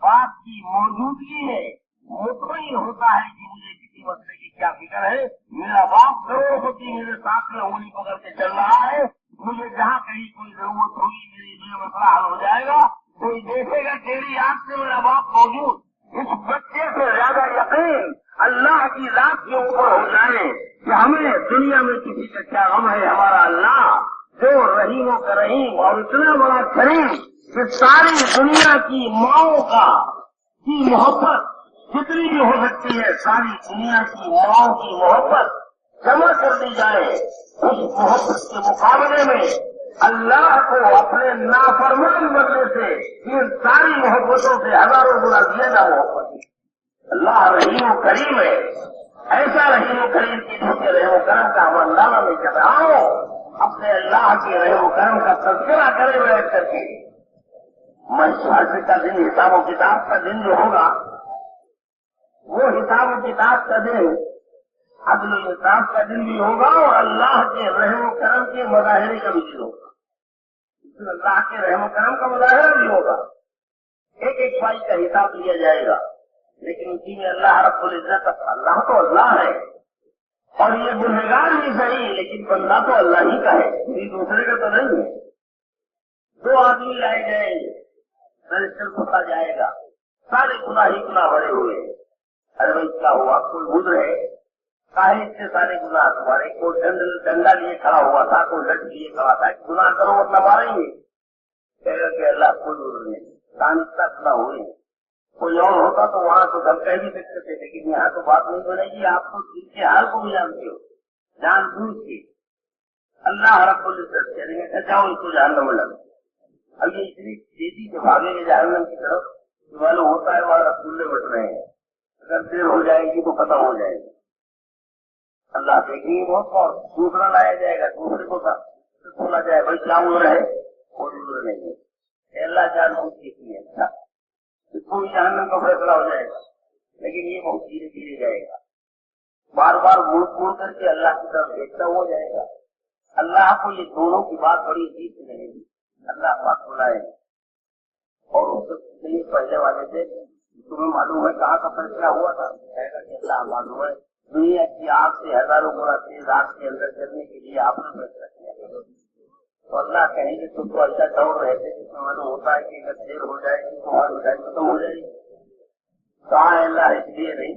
बाप की मौजूदगी में मुतमईन होता है कि मुझे किसी मसले की क्या फिक्र है, मेरा बाप करोड़पति मेरे साथ में उंगली पकड़ के चल रहा है, मुझे जहाँ कहीं कोई जरूरत होगी मेरा मसला हल हो जाएगा, कोई देखेगा तेरी आंख से मेरा बाप मौजूद। इस बच्चे से ज्यादा यकीन अल्लाह की जात के ऊपर हो जाए कि हमें दुनिया में किसी का क्या गम है। हमारा अल्लाह जो रहीमों का रहीम और इतना बड़ा करीम कि सारी दुनिया की माओं की मोहब्बत जितनी भी हो सकती है, सारी दुनिया की माओं की मोहब्बत जमा कर दी जाए, उस मोहब्बत के मुकाबले में अल्लाह को अपने नाफरमान बनने से इन सारी मोहब्बतों से हजारों गुना ज्यादा मोहब्बत। अल्लाह रहीम करीम है, ऐसा रहीम करीम की जिसके रहम करम का हम अंदाजा नहीं कर रहा हूँ। अपने अल्लाह के रहम करम का तज़किरा करे बैठ करके महशर का दिन, हिसाब और किताब का दिन जो होगा, वो हिसाब और किताब का दिन अदल इंसाफ का दिन भी होगा और अल्लाह के रहम करम के मुजाहिरे का भी दिन होगा। अल्लाह के रहम करम का मुजाहिरा भी होगा। एक एक भाई का हिसाब लिया जाएगा, लेकिन उसी में अल्लाह रब्बुल इज्जत, अल्लाह तो अल्लाह है और ये गुनहगार भी सही, लेकिन बंदा तो अल्लाह ही का है, किसी दूसरे का तो नहीं है। दो आदमी लाए जाएंगे, रजिस्टर खोला जाएगा, सारे गुनाह ही गुनाह भरे हुए। अरे भाई क्या हुआ, कोई गुजर है, काहे इतने सारे गुनाह तुम्हारे? कोई डंडा लिए खड़ा हुआ था, कोई लठ लिए खड़ा था, गुनाह करो उतना मारेंगे। कहेगा कि अल्लाह कोई जरूरत नहीं, दानिस्ता खड़ा हुए हैं। कोई और होता तो वहां तो हम कह भी सकते थे, लेकिन यहाँ तो बात नहीं बनेगी। आप तो दिल के हाल को भी जानते हो, जान बूझ के अल्लाह रब्बुल इज्जत करेंगे जाओ इसको जहन्नम में लगो। अब ये इतनी तेजी से भागेंगे जहन्नम की तरफ, मालूम होता है वहां रसगुल्ले बट रहे हैं, अगर देर हो जाएगी तो खत्म हो जाएगा। अल्लाह देखेंगे बहुत, और दूसरा लाया जाएगा, दूसरे को बोला जाए भाई क्या उम्र है, कोई उम्र नहीं है, अल्लाह जान बूझ के की है। अच्छा इसको भी जहन्नम का फैसला हो जाएगा, लेकिन ये बहुत धीरे धीरे जाएगा, बार बार मुड़ मुड़ करके अल्लाह की तरफ देखता हो जाएगा। अल्लाह को ये दोनों की बात बड़ी अजीब से लगेगी। अल्लाह पाक बुलाए और उससे पहले वाले से तुम्हें मालूम है कहाँ का फैसला हुआ था? कहेगा कि अल्लाह मालूम है, दुनिया की आग से हजारों गुना तेज आग के अंदर चलने के लिए आपने फैसला किया। तो अल्लाह कहेंगे तुम तो ऐसा दौड़ रहे थे जिसमें मालूम होता है कि अगर देर हो जाएगी तो हमारी मिठाई खत्म हो जाएगी। कहा अल्लाह इसलिए नहीं,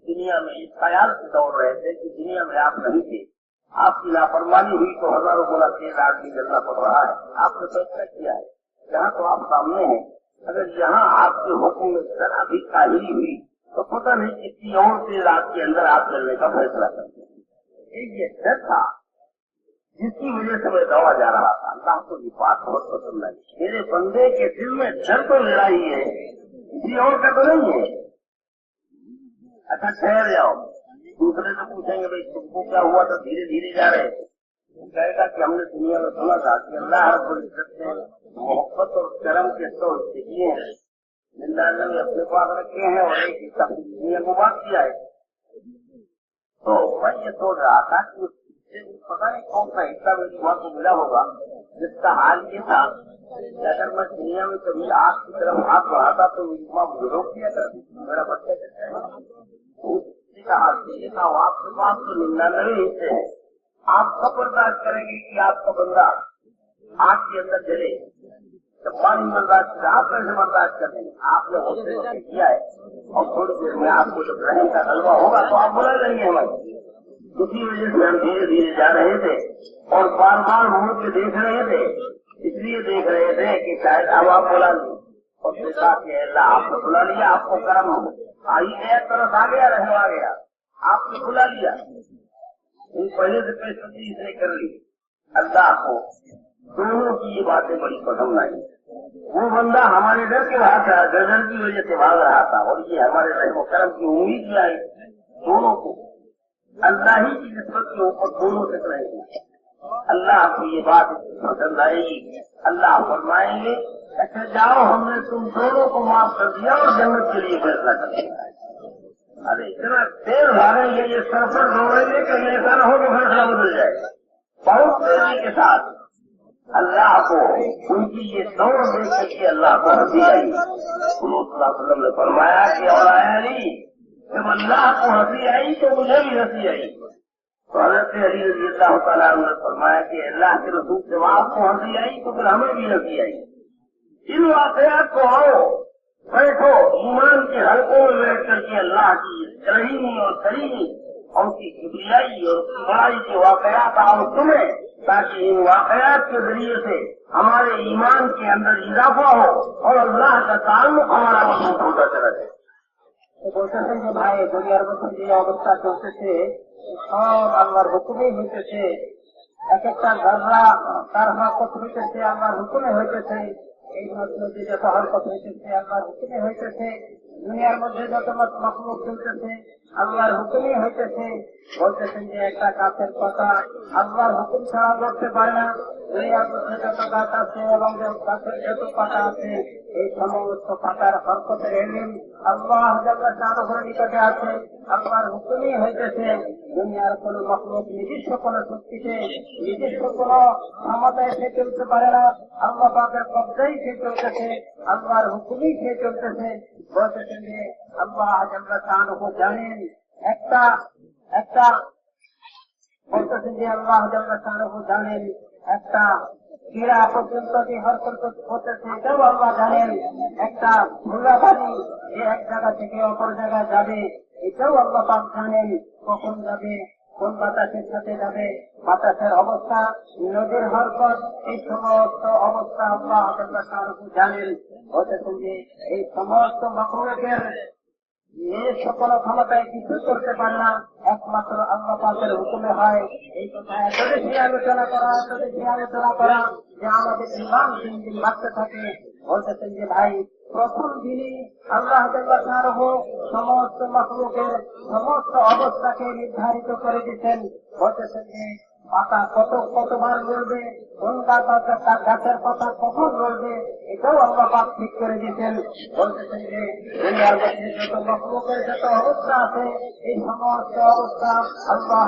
दुनिया में इस ख्याल से दौड़ रहे थे कि दुनिया में आप नहीं थे, आपकी लापरवाही हुई तो हजारों गुना तेज आग में जलना पड़ रहा है। आपने फैसला किया है, यहाँ तो आप सामने हैं, अगर यहाँ आपके हुक्म में जरा भी काहिली हुई तो पता नहीं किसी और तेज आग के अंदर आप चलने का फैसला करते हैं। ये डर था जिसकी वजह से मैं दौड़ा जा रहा था। अल्लाह को ये बात बहुत पसंद आई, मेरे बंदे के दिल में डर तो मेरा ही है, किसी और का तो नहीं है। अच्छा ठहर जाओ, दूसरे से पूछेंगे भाई तुमको क्या हुआ था, धीरे धीरे जा रहे थे? कहेगा कि हमने दुनिया में सुना था कि अल्लाह रब्बुल इज्जत ने मोहब्बत और करम के तो किए हैं, जिंदाने में अपने पास रखे हैं और एक हिस्सा दुनिया को बात किया है। तो मैं ये सोच रहा था कि पता नहीं कौन सा हिस्सा मेरी माँ को मिला होगा जिसका हाल ये था कि अगर मैं दुनिया में कभी आग की तरफ हाथ बढ़ाता तो मेरी माँ मुझे रोक दिया करती, मेरा बच्चा कहता है का हाल ये था। आपके पास तो 99 हिस्से हैं, आप कब बर्दाश्त करेंगे कि आपका बंदा आग के अंदर जले? जब पानी बर्दाश्त करे आप कैसे बर्दाश्त करेंगे? आपने उससे किया है और थोड़ी देर में आपको जब रहने का गलबा होगा तो आप बुला लेंगे हमें। उसी वजह से हम धीरे धीरे जा रहे थे और बार बार मुड़ के देख रहे थे, इसलिए देख रहे थे कि शायद अब आप बुला लें, और देखा कि अल्लाह आपने बुला लिया, आपको कर्म आ ही गया, तरस आ गया, रहने आ गया, आपने बुला लिया। पहले से पेशकशी इसने कर ली। अल्लाह को दोनों की ये बातें बड़ी पसंद आई। वो बंदा हमारे डर के भाग रहा, गर्दन की वजह से भाग रहा था, और ये हमारे रहम करम की उम्मीद भी आई। दोनों को अल्लाह ही की निस्बत के ऊपर दोनों से रहेंगे। अल्लाह को ये बात पसंद आएगी। अल्लाह फरमाएंगे अच्छा जाओ, हमने तुम दोनों को माफ कर दिया और जन्नत के लिए फैसला कर दिया। अरे इतना तेज भागेंगे, ये सरफर दौड़ेंगे कहीं ऐसा न हो कि फैसला बदल जाए। बहुत तेजी के साथ अल्लाह को उनकी ये दौड़ देख करके अल्लाह को हंसी आई। उन्होंने ने फरमाया कि और आया नहीं, जब अल्लाह को हंसी आई तो मुझे भी हंसी आई। तो हज़रत अली रज़ी अल्लाह तआला अन्हु ने फरमाया कि अल्लाह के रसूल जब आपको हंसी आई तो फिर हमें भी हंसी आई। इन वाक़यात को आओ बैठो, ईमान के हल्कों में बैठ करके अल्लाह की रहीमी और करीमी और उसकी किबरियाई और उसकी बड़ाई के वाक़यात आओ सुने, ताकि इन वाक़यात के जरिए से हमारे ईमान के अंदर इजाफा हो और अल्लाह का ताल्लुक हमारा मजबूत होता चला जाए। বলতেছেন যে ভাই দুনিয়ার মধ্যে যে অবস্থা চলতেছে সব আল্লাহর হুকুমেই হইতেছে, এক একটা যারা তার হরকত হইতেছে আল্লাহর হুকুমে হইতেছে, এই মধ্যে যত হরকত হইতেছে আল্লাহর হুকুমে হইতেছে, দুনিয়ার মধ্যে যত মখলুক চলতেছে আল্লাহর হুকুমই হইতেছে। বলতেছেন যে একটা গাছের পাতা আল্লাহর হুকুম ছাড়া করতে পারে না, দুনিয়ার মধ্যে যত গাছ আছে এবং গাছের যত পাতা আছে এই সমস্ত পাতার হরকতের এলিম আল্লাহ জাল্লা শাআনুহুর নিকটে আছে, আল্লাহর হুকুমই হইতেছে। দুনিয়ার কোন মখলুক নিজস্ব কোন শক্তিতে নিজস্ব কোন ক্ষমতায় সে চলতে পারে না, আল্লাহ পাকের কব্জাই সে চলতেছে, আল্লাহর হুকুমই সে চলতেছে। বলতেছেন যে আল্লাহ জাল্লা শাআনুহু জানেন একটা বলতেছেন যে আল্লাহ জাল্লা শাআনুহু জানেন একটা ক্রীড়া পর্যন্ত যে হরকত করতেছে এটাও আল্লাহ জানেন, একটা ধুলাবালি যে এক জায়গা থেকে অপর জায়গায় যাবে এটাও আল্লাহ পাক জানেন কখন যাবে, কোন বাতাসের সাথে যাবে, বাতাসের অবস্থা, নদীর হরকত, এই সমস্ত অবস্থা আল্লাহ জানেন। বলতেছেন যে এই সমস্ত মাখলুকের নিজস্ব কোনো ক্ষমতায় কিছু করতে পারে না, একমাত্র আল্লাহ পাকের হুকুমে হয়। এই কথা এত বেশি আলোচনা করা যে আমাদের ইমান দিন দিন বাড়তে থাকে। বলতেছেন যে ভাই, প্রথম দিনই আল্লাহ সমস্ত মাখলুকের সমস্ত অবস্থাকে নির্ধারিত করে দিতেন। বলতেছেন যে পাতা কতবার লড়বে, কোন গাছের পাতা কখন লড়বে, এটাও আল্লাহ পাক ঠিক করে দিতেন। বলতেছেন যে দুনিয়ার মধ্যে যত মাখলুকের যত অবস্থা আছে, এই সমস্ত অবস্থা আল্লাহ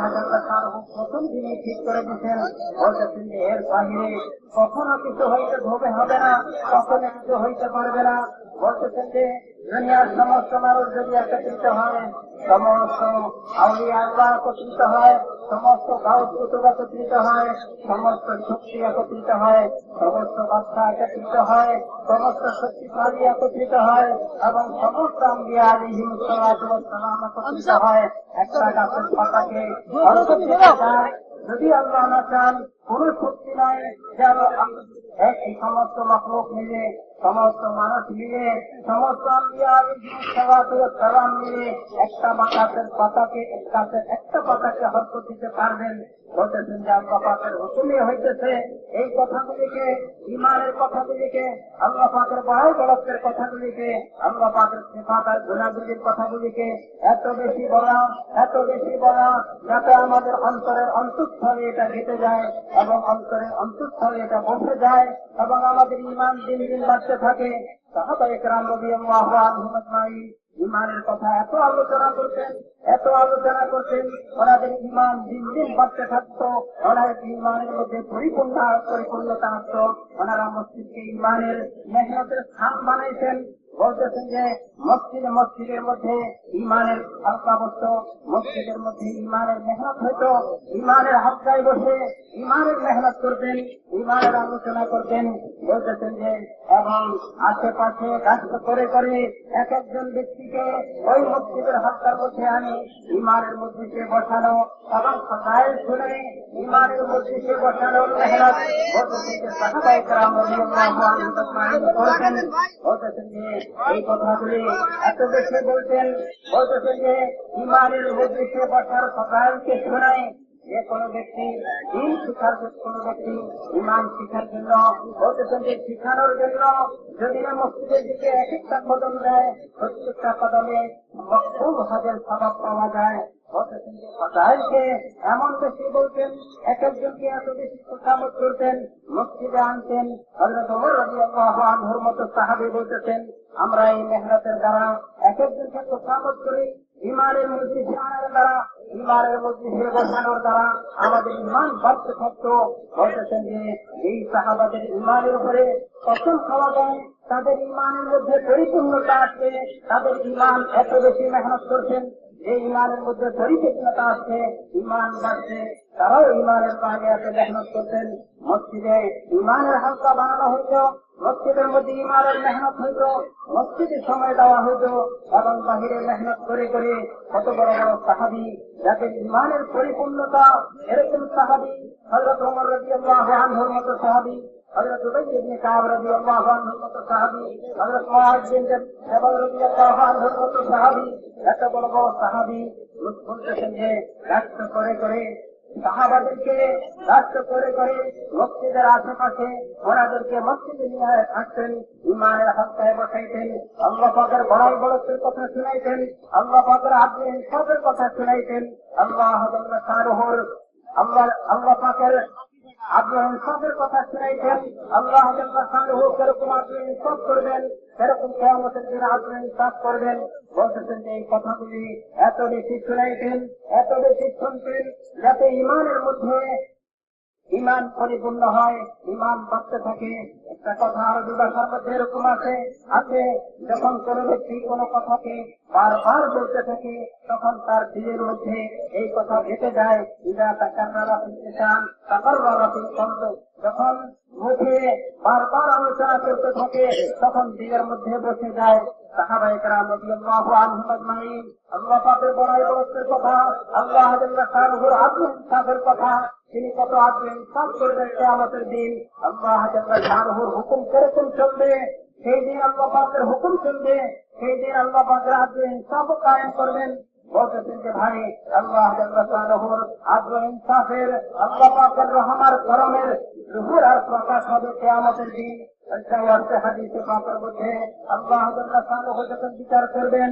প্রথম দিনই ঠিক করে দিতেন। বলতেছেন যে এর বাহিরে কখনো কিছু হইতে হবে না, কখনো কিছু হইতে পারবে না। বলতেছেন যে দুনিয়ার সমস্ত মানুষ যদি একত্রিত হয়, সমস্ত আউলিয়া আল্লাহ একত্রিত হয়, সমস্ত গাউস কুতুব একত্রিত হয়, সমস্ত শক্তি একত্রিত হয়, সমস্ত বাচ্চা একত্রিত হয়, সমস্ত শক্তিশালী একত্রিত হয়, এবং সমস্ত আম্বিয়া আলাইহিস সালাম একত্রিত হয় একটা গাছের পাতাকে যদি আল্লাহ না চান, কোন শক্তি নাই যে এই সমস্ত মাখলুক মিলে, সমস্ত মানুষ মিলে, সমস্ত আম্বিয়া আলাইহিস সালাম মিলে একটা গাছের পাতাকে হরকত দিতে পারবেন। বলতেছেন যে আল্লাহ পাকের হুকুমে হইতেছে। এই কথাগুলিকে, ইমানের কথাগুলিকে, আল্লাহ পাকের বড়াই বড়ত্বের কথাগুলিকে, আল্লাহ পাকের সিফাত আর গুণাগুলির কথাগুলিকে এত বেশি বলা যাতে আমাদের অন্তরের অন্তঃস্থলে এটা গেঁথে যায় এবং অন্তরের অন্তঃস্থলে এটা বসে যায় এবং আমাদের ইমান দিন দিন বাড়তে থাকে। সাহাবায়ে কেরাম রাদিয়াল্লাহু আনহুম আজমাইন ইমানের কথা এত আলোচনা করতেন, ওনাদের ইমান দিন দিন বাড়তে থাকতো, ওনাদের ইমানের মধ্যে পরিপূর্ণতা আসতো। ওনারা মসজিদকে ইমানের মেহনতের স্থান বানাইছেন। বলতেছেন যে মসজিদের মধ্যে ইমানের হালকা বসত, মসজিদের মধ্যে ইমানের মেহনত হইতো, ইমানের হালকায় বসে ইমানের মেহনত করতেন, ইমানের আলোচনা করতেন। বলতেছেন যে এবং আশেপাশে রাষ্ট্র করে এক একজন ব্যক্তিকে ওই মসজিদের হালকার মধ্যে আনি ইমানের মধ্যে সে বসানো এবং সদায় শুনে ইমানের মধ্যে সে বসানোর মেহনত। বলতেছেন যে সাহাবায়ে কেরাম রাদিয়াল্লাহু আনহুম করতেন। বলতেছেন যে এই কথাগুলি এত বেশি বলতেছেন যে ইমানের মধ্যে সে বসার সদায়কে শোনায়। যে কোনো ব্যক্তি দিন শিখার, কোনো ব্যক্তি ইমান শিখার জন্য, বলতেছেন যে শিখানোর জন্য যদি না মসজিদের দিকে এক একটা কদম দেয়, প্রত্যেকটা কদমে খুব হাজার স্বভাব পাওয়া যায়। বলতেছেন যে ফদাইলকে এমন বেশি বলতেন, এক একজনকে এত বেশি খোসামত করতেন, মসজিদে আনতেন। হযরত ওমর রাদিয়াল্লাহু আনহুর মতো সাহাবী বলতেছেন, আমরা এই মেহনতের দ্বারা এক একজনকে খোসামত করি, ইমানের মধ্যে আনার দ্বারা, ইমানের মধ্যে বসানোর দ্বারা আমাদের ইমান বাড়তে থাকতো। বলতেছেন যে এই সাহাবাদের ইমানের উপরে কসম খাওয়া যায়, তাদের ইমানের মধ্যে পরিপূর্ণতা আসছে, তাদের ইমান এত বেশি মেহনত করছেন, যে ইমানের মধ্যে পরিপূর্ণতা আসছে, ইমান বাড়ছে, তারাও ইমানের কাজে এত মেহনত করতেন। মসজিদে ইমানের হালকা বানানো হইতো, মসজিদের মধ্যে ইমানের মেহনত হইত, মসজিদে সময় দেওয়া হইত এবং বাহিরে মেহনত করে কত বড় বড় সাহাবী যাদের ইমানের পরিপূর্ণতা, এরকম সাহাবী হযরত ওমর রাদিয়াল্লাহু আনহুর মতো সাহাবী, হযরত উবাই ইবনে কাব রাদিয়াল্লাহু আনহুর মতো সাহাবী, হযরত মুআয বিন জাবাল রাদিয়াল্লাহু আনহুর মতো সাহাবী, এত বড় বড় সাহাবী বলতেছেন যে রাষ্ট্র করে সাহাবাদেরকে রাষ্ট্র করে মসজিদের আশেপাশে ওনাদেরকে মসজিদে নিয়ে আসতেন, ইমানের হালকায় বসাইতেন, আল্লাহ পাকের বড়াই বড়ত্বের কথা শুনাইতেন, আল্লাহ পাকের আদলে ইনসাফের কথা শুনাইতেন, আল্লাহ পাকের আদলে ইনসাফের কথা শুনাইতেন, আল্লাহ কেরকম আদলে ইনসাফ করবেন, সেরকম কিয়ামতের দিন আদলে ইনসাফ করবেন। বলতেছেন যে এই কথাগুলি এত বেশি শুনাইতেন, এত বেশি শুনতেন, যাতে ইমানের মধ্যে ইমান পরিপূর্ণ হয়, ইমান বাড়তে থাকে। একটা কথা আরবি ভাষার মধ্যে এরকম আছে, যখন কোন ব্যক্তি কোন কথাকে বারবার বলতে থাকে, তখন তার দিলের মধ্যে এই কথা গেঁথে যায়। ইদা তাকাররারা ফিল লিসান তাকাররারা ফিল কলব, যখন মুখে বারবার আলোচনা করতে থাকে তখন দিলের মধ্যে বসে যায়। সাহাবায়ে কেরাম রাদিয়াল্লাহু আনহুম আজমাইন আল্লাহ পাকের বড়াই বড়ত্বের কথা, আল্লাহ জাল্লা শানুহুর আদল ইনসাফের কথা, তিনি কত আদল ইনসাফ করবেন কিয়ামতের দিন। আল্লাহ জাল্লা শানুহুর হুকুম কিরকম চলবে, সেই দিন আল্লাহ পাকের হুকুম চলবে, সেই দিন আল্লাহ পাকের আদল ইনসাফ কায়েম করবেন। বলতেছেন যে ভাই আল্লাহ জাল্লা শানুহুর আদল ইনসাফের, আল্লাহ পাকের রহমার করমের ظهور আর প্রকাশ হবে কিয়ামতের দিন। হাদিসে পাকের মধ্যে আল্লাহ জাল্লা শানুহু যখন বিচার করবেন,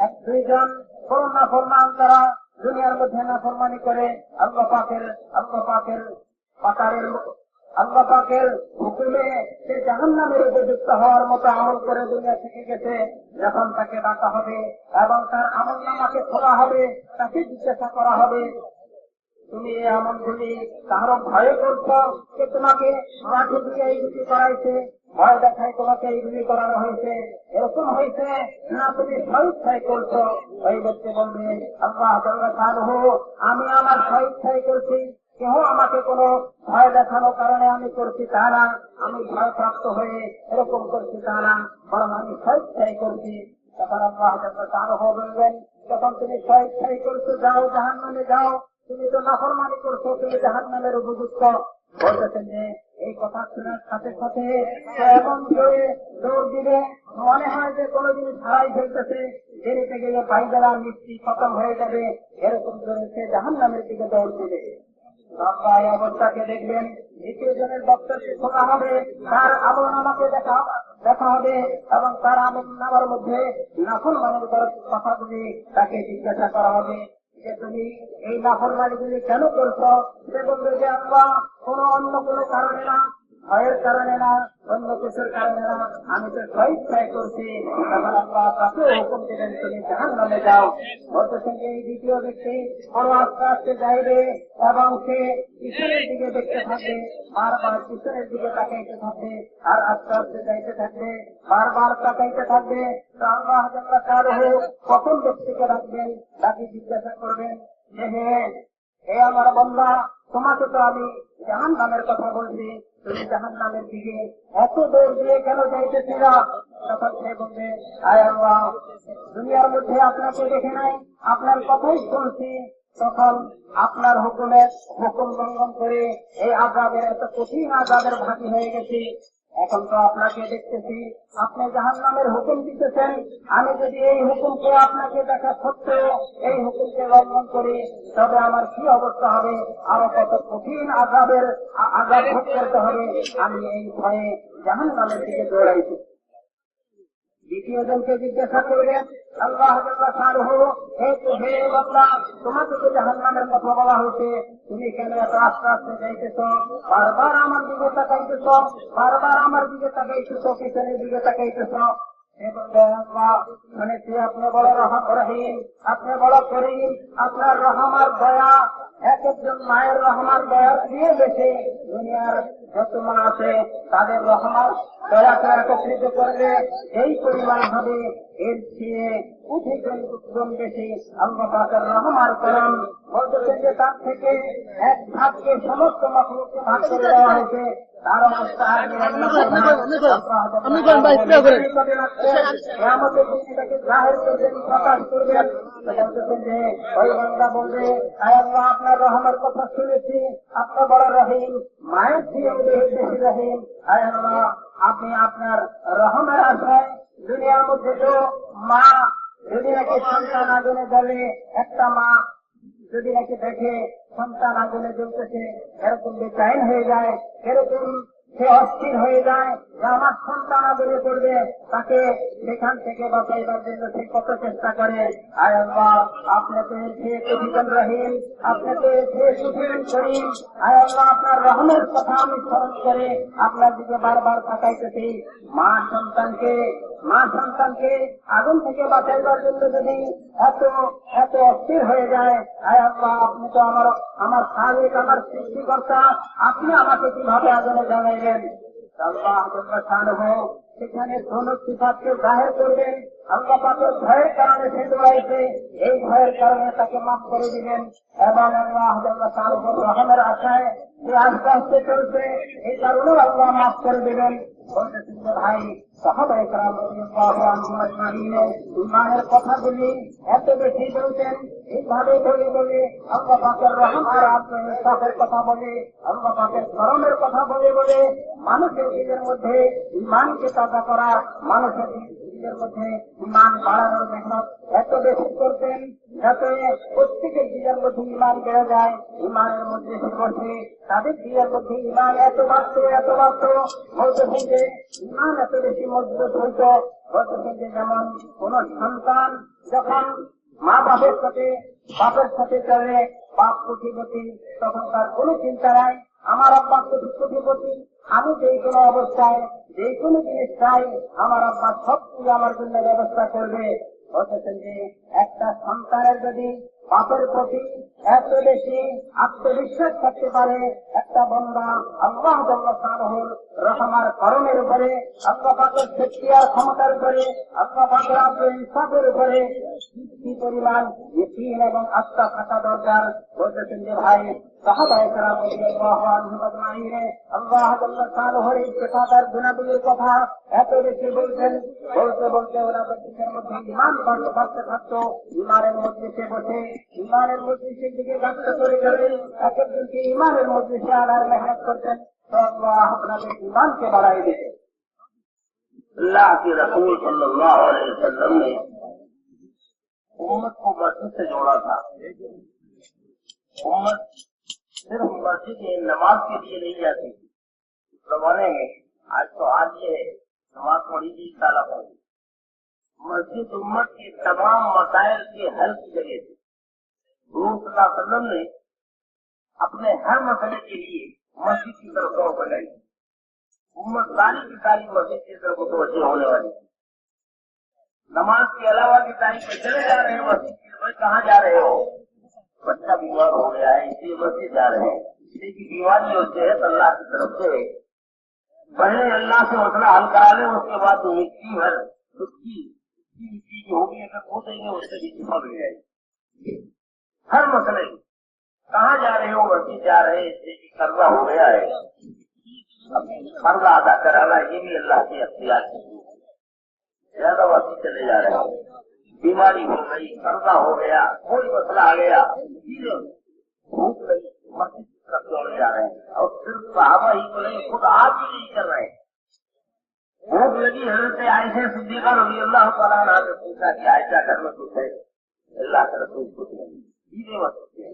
এক দুইজন কোন নাফরমান তারা দুনিয়ার মধ্যে নাফরমানি করে আল্লাহ পাকের হুকুমে সে জাহান্নামের উপযুক্ত হওয়ার মতো আমল করে দুনিয়া থেকে গেছে। যখন তাকে ডাকা হবে এবং তার আমল নামাকে খোলা হবে, তাকে জিজ্ঞাসা করা হবে, তুমি এই আমলগুলি কারো ভয়ে করছো, যে তোমাকে মাঠে দিয়ে এইগুলি করাইছে, ভয় দেখায় তোমাকে এইগুলি করানো হয়েছে, এরকম হয়েছে না তুমি স্বইচ্ছায় করছো? ওই ব্যক্তি বলবে আল্লাহ জাল্লা শানুহু আমি আমার স্বইচ্ছায় করছি, কেউ আমাকে কোনো ভয় দেখানোর কারণে আমি করছি তা না, আমি ভয় প্রাপ্ত হয়ে এরকম করছি তা না, বরং আমি স্বইচ্ছায় করছি। তখন আল্লাহ জাল্লা শানুহু বলবেন, যখন তুমি স্বইচ্ছায় করছো যাও জাহান্নামে যাও, তুমি তো নাফরমানি করছো, তুমি জাহান্নামের উপযুক্ত। বলতেছেন যে এই কথা শোনার সাথে সাথে এমন জোরে দৌড় দিবে, মনে হয় যে কোনো জিনিস হারাই ফেলতেছে, দেরিতে গেলে পায়খানা মিষ্টি খতম হয়ে যাবে, এরকম জোরে সে জাহান্নামের দিকে দৌড় দিবে। আল্লাহ এই অবস্থাকে দেখবেন, দ্বিতীয় জনের দপ্তরকে খোলা হবে, তার আমল নামাকে দেখা হবে এবং তার আমল নামার মধ্যে নাফরমানির কথাগুলি তাকে জিজ্ঞাসা করা হবে যে তুমি এই নাফরমানিগুলি কেন করছো? সে বলবে যে আল্লাহ অন্য কোনো কারণে না, ভয়ের কারণে না, অন্য কিছুর কারণে না, আমি তো স্বইচ্ছায় করছি। তখন আল্লাহ তাকে হুকুম দিলেন তুমি জাহান্নামে যাও। বলতেছেন যে এই দ্বিতীয় ব্যক্তি বড় আস্তে আস্তে যাইবে এবং সে পিছনের দিকে দেখতে থাকবে, বারবার পিছনের দিকে তাকাইতে থাকবে, আর আস্তে আস্তে যাইতে থাকবে, বারবার তাকাইতে থাকবে। তো আল্লাহ জাল্লা শানুহু প্রথম ব্যক্তিকে রাখবেন, তাকে জিজ্ঞাসা করবেন যে হে আমার বান্দা, তোমাকে তো আমি জাহান্নামের কথা বলছি, তুমি জাহান্নামের দিকে এত দৌড় দিয়ে কেন যাইতেছিল? তখন সে বলবে আয় আল্লাহ, দুনিয়ার মধ্যে আপনাকে দেখে নাই, আপনার কথাই শুনছি, তখন আপনার হুকুম লঙ্ঘন করে এই আযাবের এত কঠিন আযাবের ভাগী হয়ে গেছি। এখন তো আপনাকে দেখতেছি আপনি জাহান্নামের হুকুম দিতেছেন, আমি যদি এই হুকুমকে আপনাকে দেখা সত্ত্বেও এই হুকুমকে লঙ্ঘন করি তবে আমার কি অবস্থা হবে, আরো কত কঠিন আযাব ভোগ করতে হবে। আমি এই ভয়ে জাহান্নামের দিকে দৌড়াইছি। দ্বিতীয় জনকে জিজ্ঞাসা করবেন আল্লাহ জাল্লা শানুহু, হে বান্দা, তোমাকে তো জাহান্নামের কথা বলা হয়েছে, তুমি কেন এত আস্তে আস্তে যাইতেছ, বারবার আমার দিকে তাকাইতেছ, বারবার আমার দিকে তাকাইতেছ, পিছনের দিকে তাকাইতেছ? শুনেছি আপনি বড় রহিম, আপনি বড় করিম, আপনার রহমার দয়া এক একজন মায়ের রহমার দয়া দিয়ে বেশি, দুনিয়ার যত মা আছে তাদের রহমার দয়াকে একত্রিত করলে এই পরিমাণ হবে, এর চেয়ে গুণ বেশি আল্লাহ পাকের রহমার করম। বলতেছেন যে তার থেকে এক ভাগকে সমস্ত মাখলুককে ভাগ করে দেওয়া হয়েছে, তার অবস্থা কিয়ামতের দিন এটাকে জাহির করবেন, প্রকাশ করবেন। বলতেছেন যে ওই বান্দা বলবে আয় আল্লাহ, আপনার রহমের কথা শুনেছি, আপনি বড় রহিম, মায়ের চেয়ে বেশি রহিম। আয় আল্লাহ, আপনি আপনার রহমের আশায় দুনিয়ার মধ্যে তো মা যদি নাকি সন্তান আগুনে জ্বলে, একটা মা যদি নাকি দেখে সন্তান আগুনে জ্বলতেছে এরকম বেচাইন হয়ে যায়, এরকম সে অস্থির হয়ে যায় যে আমার সন্তান আগুনে পড়বে, তাকে সেখান থেকে বাঁচাইবার জন্য সে কত চেষ্টা করে। আয় আল্লাহ, আপনি তো এসে কঠিন রহিম, আপনি তো এসে কঠিন করিম। আয় আল্লাহ, আপনার রহমের কথা আমি স্মরণ করে আপনার দিকে বারবার তাকাইতেছি। মা সন্তানকে আগুন থেকে বাঁচাইবার জন্য যদি এত অস্থির হয়ে যায়, আয় আল্লাহ, আপনি তো আমার খালিক, আমার সৃষ্টিকর্তা, আপনি আমাকে কিভাবে আগুনে জ্বালাইলেন? আল্লাহ সুবহানাহু সেখানে দোনো সিফাতকে জাহির করবেন। আল্লাহ পাকের ভয়ের কারণে সে দৌড়াইছে, এই ভয়ের কারণে তাকে মাফ করে দিবেন। এবং আল্লাহ সুবহানাহু রহমের আশায় সে আস্তে আস্তে চলছে, এই কারণেও আল্লাহ মাফ করে দিবেন। বলতেছেন যে ভাই সাহাবায়ে কেরাম রাদিয়াল্লাহু আনহুম আজমাইন ঈমানের কথাগুলি এত বেশি বলতেন, এইভাবে বলে বলে আল্লাহ পাকের রহম আর আত্মবিশ্বাসের কথা বলে, আল্লাহ পাকের করমের কথা বলে বলে মানুষের দিলের মধ্যে ঈমানকে তাজা করা, মানুষের দিলের মধ্যে ঈমান বাড়ানোর মেহনত এত বেশি করতেন যাতে প্রত্যেকের দিলের মধ্যে ঈমান বেড়ে যায়। ঈমানের মধ্যে সে বসে তাদের দিলের মধ্যে ঈমান এত বাড়ত বলতেছেন যে ঈমান এত বেশি মজবুত হইত। বলতেছেন যে যেমন কোন সন্তান যখন মা বাপের সাথে চলে, বাপ কোটিপতি, তখন তার কোনো চিন্তা নাই আমার আব্বা কোটিপতি, আমি যেই কোনো অবস্থায় যেই কোনো জিনিস চাই আমার আব্বা সব কিছু আমার জন্য ব্যবস্থা করবে। বলতেছেন যে একটা সন্তানের যদি বাপের প্রতি এত বেশি আত্মবিশ্বাস থাকতে পারে, একটা বান্দা আল্লাহ সুবহানাহু রহমার করমের উপরে, আল্লাহ পাকের শক্তির ক্ষমতার উপরে, আল্লাহ পাকের আত্মবিশ্বাসের উপরে কি পরিমাণ ইকিন এবং আস্থা থাকা দরকার। বলতেছেন যে ভাই সাহাবায়ে কেরাম রাদিয়াল্লাহু আনহুম আজমাইন আল্লাহ সুবহানাহু এই সিফাতের গুণাবলীর কথা এত বেশি বলতেন। বলতে বলতে ওরা ব্যক্তিদের মধ্যে ঈমান বাড়তে থাকতো, ঈমানের মধ্যে সে বসে ঈমানের মধ্যে সে দিকে গাছটা করে গেলে এক একজনকে ঈমানের মধ্যে সে আনার মেহনত করতেন। তো আল্লাহ আপনাদের ঈমানকে বাড়াই দিতেন। अल्लाह के रसूल सल्लल्लाहु अलैहि वसल्लम ने उम्मत को मस्जिद से जोड़ा था। उम्मत सिर्फ मस्जिद में नमाज के लिए नहीं जाती थी उस जमाने में। आज तो आज ये नमाज पढ़ी थी, ताला पढ़ी। मस्जिद उम्मत के तमाम मसाइल के हल की जगह थी। हुजूर सल्लल्लाहु अलैहि वसल्लम ने अपने हर मसले के लिए मस्जिद की तरफ दौड़ बनाई। उम्मत सारी की सारी मस्जिद की तरफ तवज्जो होने वाली। नमाज के अलावा की तारीख में चले जा रहे हैं मस्जिद की तरफ। कहाँ जा रहे हो? बच्चा बीमार हो गया है इसलिए मस्जिद जा रहे हैं। किसी की बीमारी होती है तो अल्लाह की तरफ से पहले अल्लाह से मसला हल करा ले, उसके बाद मिट्टी भर उसकी मिट्टी जो होगी अगर वो देंगे उससे भी शिफा मिल जाएगी। हर मसले कहाँ जा रहे हो? मस्जिद जा रहे हैं इसलिए कर्जा हो गया है, कर्जा अदा कराना ये भी अल्लाह के अख्तियार है। ज्यादा वक्त चले जा रहे हैं, बीमारी हो गई, कर्जा हो गया, कोई मसला आ गया, भूख लगी, मस्जिद की तरफ दौड़ जा रहे हैं। और सिर्फ सहाबा ही को नहीं, खुद आप भी नहीं कर रहे हैं। भूख लगी, हजरत आयशा सिद्दीक़ा रज़ियल्लाहु तआला अन्हा से पूछा कि आयशा घर में कुछ है? अल्लाह के रसूल कुछ नहीं, सीधे मत पूछिए।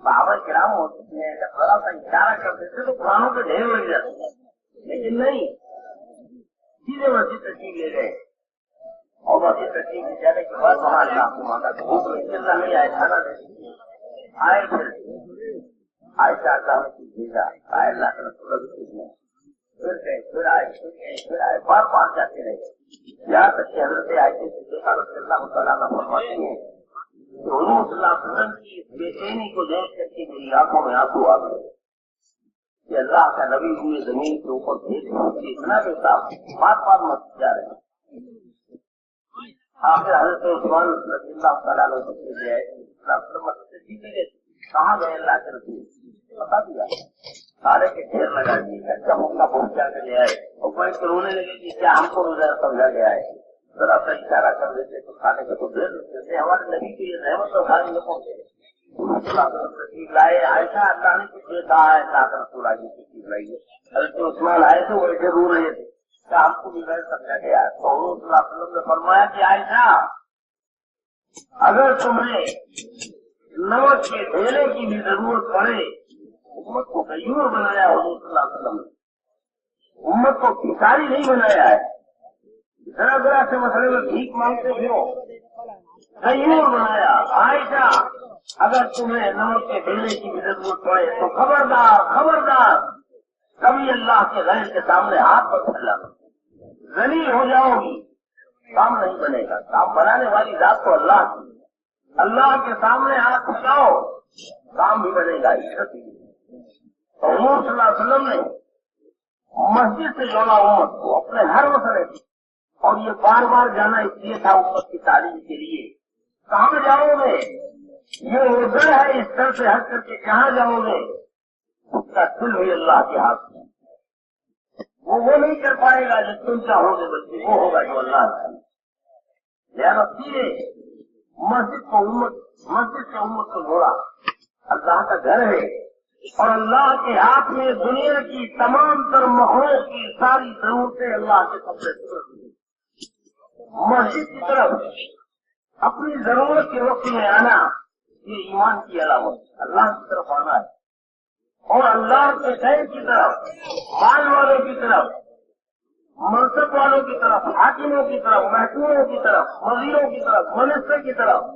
सहाबा किराम होते हैं जब थोड़ा सा इशारा करते थे तो कुरानों के ढेर लग जाते, लेकिन नहीं, सीधे मस्जिद तशरीफ ले गए। और मस्जिद तशरीफ ले जाने के बाद वहाँ अल्लाह को मांगा, भूख लगी, अल्लाह नहीं आए, खाना दे आए। फिर आयशा अल्लाह ने कुछ भेजा, आए अल्लाह के रसूल कुछ नहीं, फिर गए, फिर आए, फिर गए, फिर आए, बार बार जाते रहे। यहाँ तक कि हजरत आयशा सिद्दीक़ा रज़ियल्लाहु तआला अन्हा फरमाती हैं हुजूर सल्लल्लाहु अलैहि वसल्लम की बेचैनी को देख करके मेरी आंखों में आंसू आ गए कि अल्लाह का नबी हुए जमीन के ऊपर भेज इतना बेसाब बात बात मत जा रहे हैं। आखिर हजरत उस्मान रज़ियल्लाहु तआला अन्हु से गए, कहाँ गए अल्लाह के रसूल? बता दिया, सारे के ढेर लगा दिए, कच्चा मुक्का पहुंचा कर ले आए। और मैं रोने लगे कि क्या हमको रोजा समझा गया है? जरा सा इशारा कर देते तो खाने का तो ढेर देते। हमारे नबी की ये रहमत तो खाने में पहुंचे लाए। आयशा अल्लाह ने कुछ कहा है, अल्लाह का रसूल आगे की चीज लाई है। हजरत उस्मान आए थे, वैसे रो रहे थे, क्या हमको भी गैर समझा गया? तो हुजूर सल्लल्लाहु अलैहि वसल्लम ने फरमाया कि आयशा अगर तुम्हें नमक के ढेले की भी जरूरत पड़े, उम्मत को गयूर बनाया हुजूर सल्लल्लाहु अलैहि वसल्लम ने, उम्मत को भिखारी नहीं बनाया है। जरा जरा से मसले में भीख मांगते फिरो, गयूर बनाया। आयशा अगर तुम्हें नमक के ढेले की भी जरूरत पड़े तो खबरदार खबरदार कभी अल्लाह के गैर के सामने हाथ मत फैलाना, जलील हो जाओगी, काम नहीं बनेगा। काम बनाने वाली जात तो अल्लाह की, अल्लाह के सामने हाथ फैलाओ, काम भी बनेगा। इज्जत हुजूर सल्लल्लाहु अलैहि वसल्लम ने मस्जिद से जोड़ा उम्मत को अपने हर मसले से, और ये बार बार जाना इसलिए था उम्मत की तालीम के लिए। कहाँ जाओगे, ये उधर है, इस तरह से हट करके कहाँ जाओगे, उसका दिल भी अल्लाह के हाथ में। वो नहीं कर पाएगा जो तुम चाहोगे, बल्कि वो होगा जो अल्लाह चाहे। लिहाजा सीधे मस्जिद से उम्मत को जोड़ा। अल्लाह का घर है और अल्लाह के हाथ में दुनिया की तमाम तर मखलूक की सारी जरूरतें अल्लाह के कब्जे में। मस्जिद की तरफ अपनी जरूरत के वक्त में आना, ये ईमान की अलामत, अल्लाह की तरफ आना है। और अल्लाह के खैर की तरफ, माल वालों की तरफ, मनसब वालों की तरफ, हाकिमों की तरफ, महकूमों की तरफ, वजीरों की तरफ, मिनिस्टर की तरफ,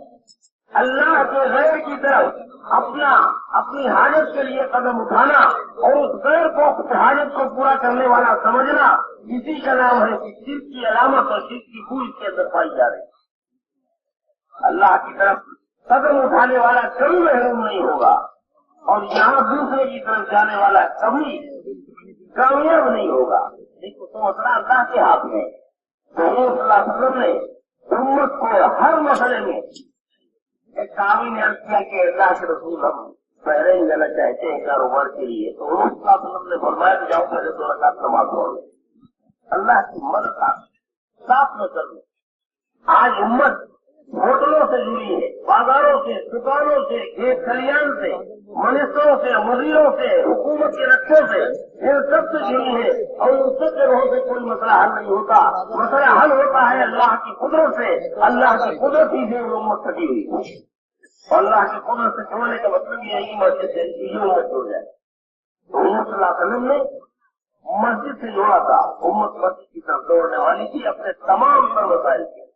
अल्लाह के गैर की तरफ अपनी हाजत के लिए कदम उठाना और उस गैर को हाजत को पूरा करने वाला समझना, इसी का नाम है कि शिर्क की अलामत और शिर्क की बू इसके अंदर पाई जा रही है। अल्लाह की तरफ कदम उठाने वाला कभी महरूम नहीं होगा और यहाँ दूसरे की तरफ जाने वाला कभी कामयाब नहीं होगा। देखो तो मसला अल्लाह के हाथ में। तो ने उम्मत को हर मसले में एक कामी ने अर्ज किया कि अल्लाह के रसूल हम बहरीन जाना चाहते हैं कारोबार के लिए, तो उन्होंने फरमाया जाओ पहले 2 रकात नमाज पढ़ो, अल्लाह की मदद साफ न कर लो। आज उम्मत होटलों से जुड़ी है, बाजारों से, दुकानों से, खेत खलियान से, मिनिस्टरों से, वजीरों से, हुकूमत के रक्षों से, इन सब से जुड़ी है और उन सब जगहों से कोई मसला हल नहीं होता। मसला हल होता है अल्लाह की कुदरत से। अल्लाह की कुदरत ही से उम्मत कटी हुई है। अल्लाह की कुदरत से छोड़ने का मतलब ये है कि मस्जिद से ये उम्मत जुड़ जाए। तो उम्मत सल्लल्लाहु अलैहि वसल्लम ने मस्जिद से जोड़ा था। उम्मत मस्जिद की तरफ दौड़ने वाली थी अपने तमाम पर मसाइल के।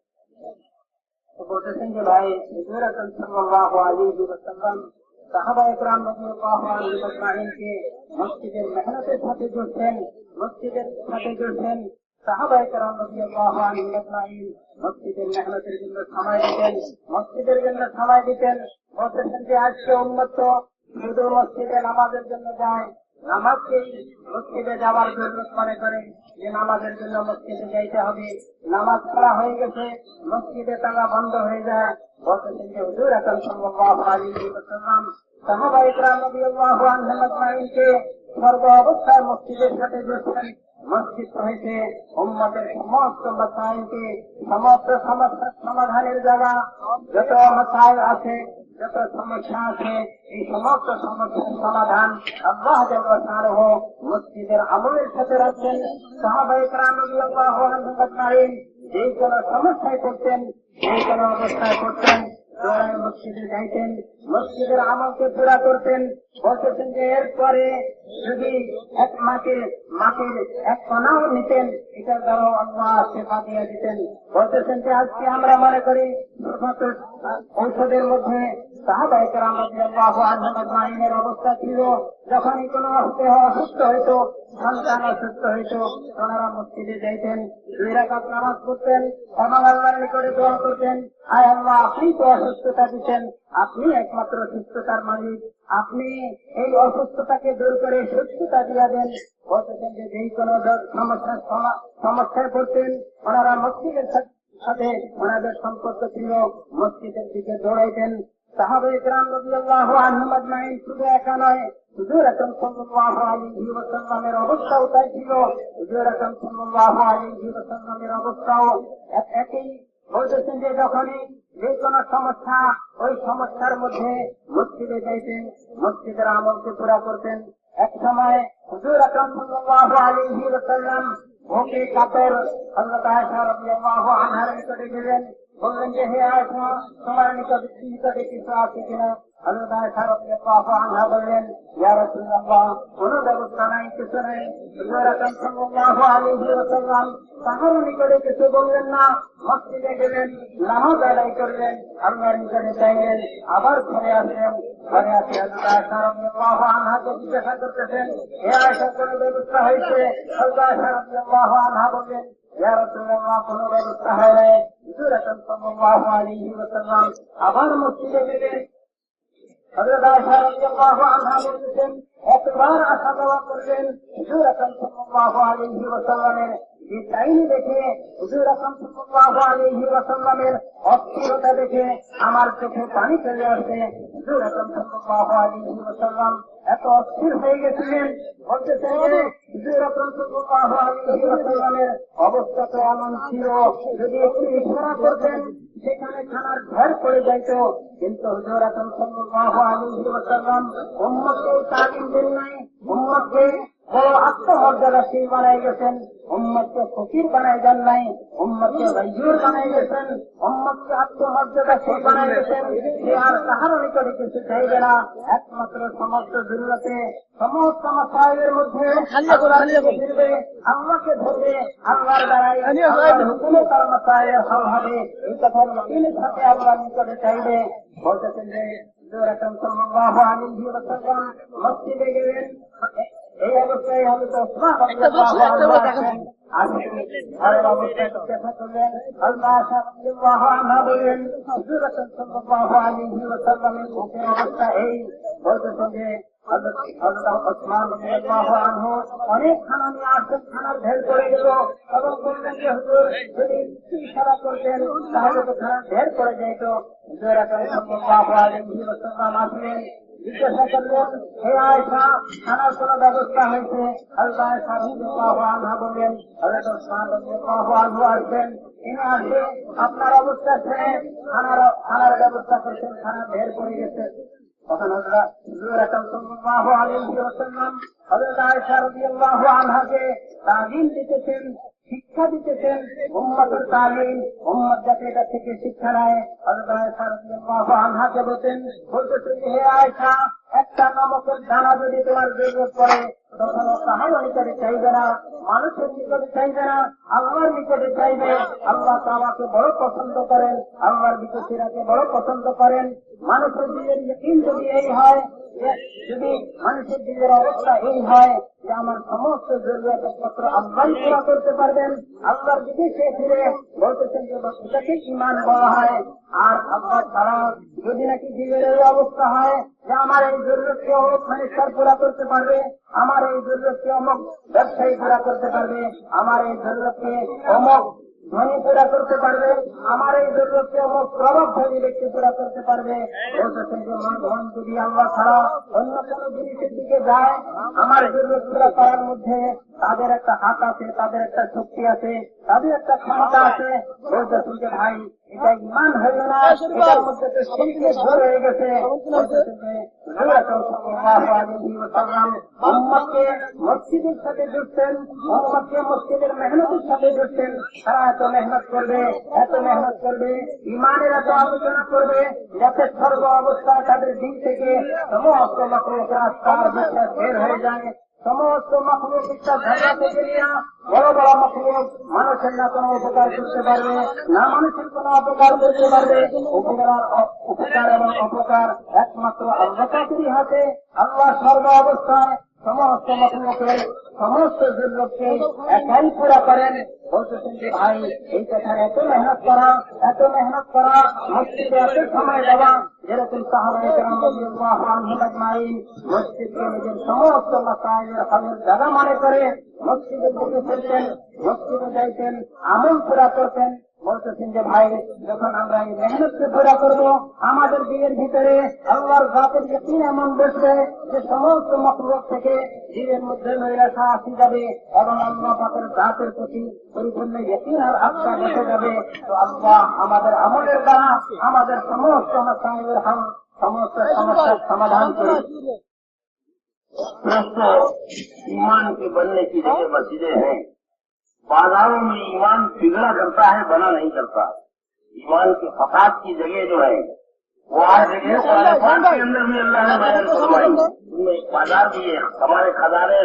तो बोलते थे कि भाई हुजूर अकरम सल्लल्लाहु अलैहि वसल्लम साहबा इकराम রাদিয়াল্লাহু আনহুম আজমাইনকে মসজিদের মেহনতের সাথে জুড়ছেন, মসজিদের সাথে জুড়ছেন। সাহাবা ইকরাম রাদিয়াল্লাহু আনহুম আজমাইন মসজিদের মেহনতের জন্য সময় দিতেন, মসজিদের জন্য সময় দিতেন। বলতেছেন যে আজকে উম্মত তো শুধু মসজিদে নামাজের জন্য যায়, নামাজকেই মসজিদে যাওয়ার জন্য মনে করে যে নামাজের জন্য মসজিদে যাইতে হবে, নামাজ পড়া হয়ে গেছে, মসজিদে তালা বন্ধ হয়ে যায়। বলতেছেন যে হুজুর আকরাম সাল্লাল্লাহু আলাইহি ওয়াসাল্লাম সাহাবা ইকরাম রাদিয়াল্লাহু আনহুম আজমাইনকে সর্ব অবস্থায় মসজিদের সাথে জুড়ছেন। মসজিদ হয়েছে উম্মতের সমস্ত মাসাইলকে, সমস্ত সমস্যার সমাধানের জায়গা। যত মাসাইল আছে, যত সমস্যা আছে, এই সমস্ত সমস্যার সমাধান আল্লাহ জাল্লা শানুহু মসজিদের আমলের সাথে রাখছেন। সাহাবা ইকরাম রাদিয়াল্লাহু আনহুম আজমাইন যে কোনো সমস্যায় পড়তেন, যে কোনো অবস্থায় পড়তেন, দৌড়ায় মসজিদে যাইতেন, মসজিদের আমলকে পুরা করতেন। বলতেছেন যে এরপরে যদি এক মাটির এক কণাও নিতেন, এটার দ্বারা আল্লাহ শেফা দিয়ে দিতেন। বলতেছেন যে আজকে আমরা মনে করি ঔষধের মধ্যে সাহাবা ইকরাম রাদিয়াল্লাহু আনহুম আজমাইনের অবস্থা ছিল, যখনই কোনো অসুস্থ হইতো, সন্তান অসুস্থ হইতো, ওনারা মসজিদে যাইতেন, 2 রাকাত নামাজ পড়তেন এবং আল্লাহর নিকটে দোয়া করতেন, আয় আল্লাহ আপনি তো অসুস্থতা দিচ্ছেন, আপনি একমাত্র সুস্থতার মালিক, আপনি এই অসুস্থতাকে দূর করে সুস্থতা দিয়া দেন। বলতেছেন যে যেই কোনো সমস্যায় পড়তেন, ওনারা মসজিদের সাথে ওনাদের সম্পর্ক ছিল, মসজিদের দিকে দৌড়াইতেন। সাহাবা ইকরাম রাদিয়াল্লাহু আনহুম আজমাইন শুধু একা নয়, হুজুর আকরাম সাল্লাল্লাহু আলাইহি ওয়াসাল্লামের অবস্থাও তাই ছিল। হুজুর আকরাম সাল্লাল্লাহু আলাইহি ওয়াসাল্লামের অবস্থাও একই। বলতেছেন যে যখনই যে কোনো সমস্যা, ওই সমস্যার মধ্যে মসজিদে যাইতেন, মসজিদের আমলকে পুরা করতেন। এক সময় হুজুর আকরাম সাল্লাল্লাহু আলাইহি ওয়াসাল্লাম ভোগে কাতর হযরত আয়েশা রাদিয়াল্লাহু আনহার নিকটে গেলেন। বললেন যে হে আয়েশা, তোমার নিকটে কিছু আছে কিনা? হযরত আয়েশা রাদিয়াল্লাহু আনহা বললেন, ইয়া রাসূলুল্লাহ, কোনো ব্যবস্থা নাই, কিছু নেই। হুজুর আকরাম সাল্লাল্লাহু আলাইহি ওয়াসাল্লাম তাহার নিকটে কিছু বললেন না, মসজিদে গেলেন, নামাজ আদায় করলেন, আল্লাহর নিকটে চাইলেন, আবার ঘরে আসলেন। ঘরে আসে হযরত আয়েশা রাদিয়াল্লাহু আনহাকে জিজ্ঞাসা করতেছেন, হে আয়েশা, কোনো ব্যবস্থা হয়েছে? হযরত আয়েশা রাদিয়াল্লাহু আনহা বললেন, ইয়া রাসূলুল্লাহ, কোনো ব্যবস্থা হয় নাই। হুজুর আকরাম সাল্লাল্লাহু আলাইহি ওয়াসাল্লাম আবার মসজিদে গেলেন, হযরত আয়েশা রাদিয়াল্লাহু আনহা বলতেন, একবার আসা যাওয়া করলেন হুজুর আকরাম সাল্লাল্লাহু আলাইহি ওয়াসাল্লামের যে কাহিনী দেখে, হুজুর আকরাম সাল্লাল্লাহু আলাইহি ওয়াসাল্লামের অস্থিরতা দেখে আমার চোখে পানি চলে আসে। হুজুর আকরাম সাল্লাল্লাহু আলাইহি ওয়াসাল্লাম এত অস্থির হয়ে গেছিলেন, বলতেছেন যে হুজুর আকরাম সাল্লাল্লাহু আলাইহি ওয়াসাল্লামের অবস্থা তো এমন ছিল, যদি একটু ইশারা করতেন সেখানে খানার ঢের পড়ে যাইত। কিন্তু হুজুর আকরাম সাল্লাল্লাহু আলাইহি ওয়াসাল্লাম উম্মতকে তালিম দেন নাই, উম্মতকে বড় আত্মমর্যাদাশীল বানাই গেছেন, উম্মতকে ফকির বানাই দেন নাই, উম্মতকে গায়ুর বানাই গেছেন, উম্মতকে আত্মমর্যাদাশীল বানাই গেছেন। সে আর কাহারও নিকটে কিছু চাইবে না, একমাত্র সমস্ত জরুরতে সমস্ত মাসায়েলের মধ্যে ফিরবে, আল্লাহকে ধরবে, আল্লাহর দ্বারাই আল্লাহর হুকুমে তার মাসায়েল হল হবে, এই কথার ইয়াকিনের সাথে আল্লাহর নিকটে চাইবে। বলতেছেন যে হুজুর আকরাম সাল্লাল্লাহু আলাইহি ওয়াসাল্লাম মসজিদে গেলেন, এই অবস্থায় হযরত ওসমান রাদিয়াল্লাহু আনহু ঘরের অবস্থায় চেষ্টা করলেন। আল্লাহ রাদিয়াল্লাহু আনহু বলেন, হুজুর আকরাম সাল্লাল্লাহু আলাইহি ওয়াসাল্লামের মুখের অবস্থা এই। বলতেছেন যে হযরত ওসমান রাদিয়াল্লাহু আনহু অনেক খানা নিয়ে আসতেন, খানার ঢের পড়ে গেল এবং বললেন যে হুজুর যদি ইশারা করতেন তাহলে তো খানার ঢের পড়ে যাইত। হুজুর আকরাম সাল্লাল্লাহু আলাইহি ওয়াসাল্লাম আসলেন, জিজ্ঞাসা করলেন, হে আয়েশা, খানার কোন ব্যবস্থা হয়েছে? হযরত আয়েশা রাদিয়াল্লাহু আনহা বললেন, হযরত ওসমান রাদিয়াল্লাহু আনহু আসবেন, তিনি আসে আপনার অবস্থা শুনে খানার ব্যবস্থা করছেন, খানা ঢের পড়ে গেছে। তখন হুজুর আকরাম সাল্লাল্লাহু আলাইহি ওয়াসাল্লাম হযরত আয়েশা রাদিয়াল্লাহু আনহাকে তালিম দিতেছেন, শিক্ষা দিতেছেন, উম্মতের তালিম, উম্মত যাতে এটা থেকে শিক্ষা নেয়। হযরত আয়েশা রাদিয়াল্লাহু আনহাকে বলতেন, হে আয়েশা, একটা নমকের দানা যদি তোমার জরুরত পড়ে তখন কাহারও নিকটে চাইবে না, মানুষের নিকটে চাইবে না, আল্লাহর নিকটে চাইবে। আল্লাহ তাআলাকে বড় পছন্দ করেন, আল্লাহর বিশ্বসিরাকে বড় পছন্দ করেন। মানুষের দিলের ইয়াকিন যদি এই হয়, যদি মানুষের দিলের অবস্থা এই হয় যে আমার সমস্ত জরুরত একমাত্র আল্লাহ পুরা করতে পারবেন, আল্লাহর দিকে সে ফিরে বলতেছেন যে এটাকে ঈমান বলা হয়। আর আল্লাহ ছাড়া যদি নাকি দিলের এই অবস্থা হয় যে আমার এই জরুরতকে অমুক মানুষের পুরা করতে পারবে, আমার এই জরুরতকে অমুক ব্যবসায়ী পুরা করতে পারবে, আমার এই জরুরতকে অমুক ধনী পুরা করতে পারবে, আমার এই জরুরতকে অমুক প্রভাবশালী ব্যক্তি পুরা করতে পারবে, বলতেছেন যে ধন যদি আল্লাহ ছাড়া অন্য কোন জিনিসের দিকে যায়, আমার জরুরত পুরা করার মধ্যে তাদের একটা হাত আছে, তাদের একটা শক্তি আছে, তাদের একটা ক্ষমতা আছে। বলতেছেন যে ভাই এটা ঈমান হইল না, এটার মধ্যে তো শিরকের ভর হয়ে গেছে। বলতেছেন যে হুজুর আকরাম সাল্লাল্লাহু আলাইহি ওয়াসাল্লাম উম্মতকে মসজিদের সাথে জুড়তেন, উম্মতকে মসজিদের মেহনতের সাথে জুড়তেন। তারা এত মেহনত করবে, এত মেহনত করবে, ঈমানের এত আলোচনা করবে যাতে সর্ব অবস্থায় তাদের দিন থেকে সমস্ত মাখলুকের আস্থার বিশ্বাস বের হয়ে যায়। সমস্ত মাখলুক একটা ঝগড়া থেকে নিয়ে বড় বড় মাখলুক মানুষের না কোনো উপকার করতে পারবে না, মানুষের কোনো অপকার করতে পারবে। উপকার এবং অপকার একমাত্র আল্লাহ পাকেরই হাতে। আল্লাহ সর্ব অবস্থায় সমস্ত মাখলুকের সমস্ত জরুরতকে একাই পুরা করেন। বলতেছেন যে ভাই এই কথার এত মেহনত করা, মসজিদে এত সময় দেওয়া, যেরকম সাহাবায়ে কেরাম রাদিয়াল্লাহু আনহুম আজমাইন মসজিদকে নিজের সমস্ত মাসায়েলের হলের জায়গা মনে করে মসজিদের দিকে ফিরতেন, মসজিদে যাইতেন, আমল পুরা করতেন। বলতেছেন যে ভাই যখন আমরা এই মেহনতকে পুরা করবো, আমাদের দিনের ভিতরে আল্লাহর জাতের ইয়াকিন এমন বসবে যে সমস্ত মাখলুক থেকে দিনের মধ্যে নৈরাশা আসি যাবে এবং আল্লাহ পাকের জাতের প্রতি পরিপূর্ণ ইয়াকিন আর আস্থা বসে যাবে। তো আল্লাহ আমাদের আমলের দ্বারা আমাদের সমস্ত মাসায়েলের হল, সমস্ত সমস্যার সমাধান করে। ईमान के बनने की जगह मस्जिदें हैं, बाजारों में ईमान बिगड़ा करता है, बना नहीं करता। ईमान के फसाद की जगह जो है वो आज जगह के अंदर भी अल्लाह ने बयान फरमाई। उनमें बाजार भी है, हमारे खजाने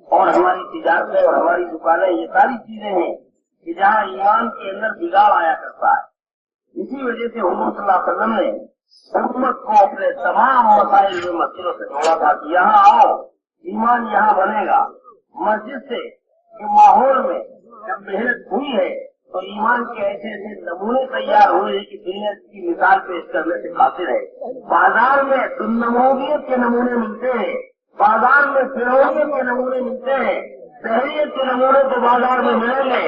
और हमारी तिजारतें और हमारी दुकानें, ये सारी चीजें हैं कि जहाँ ईमान के अंदर बिगाड़ आया करता है। इसी वजह से हुजूर सल्लल्लाहु अलैहि वसल्लम ने उम्मत को अपने तमाम मसाइल में मस्जिदों से जोड़ा था कि यहाँ आओ, ईमान यहाँ बनेगा। मस्जिद से के माहौल में जब मेहनत हुई है तो ईमान के ऐसे ऐसे नमूने तैयार हुए कि दुनिया की मिसाल पेश करने से काफिर है। बाजार में दुन्नमोगियत के नमूने मिलते हैं, बाजार में फिरौनियत के नमूने मिलते हैं, शहरियत के नमूने तो बाजार में मिलेंगे,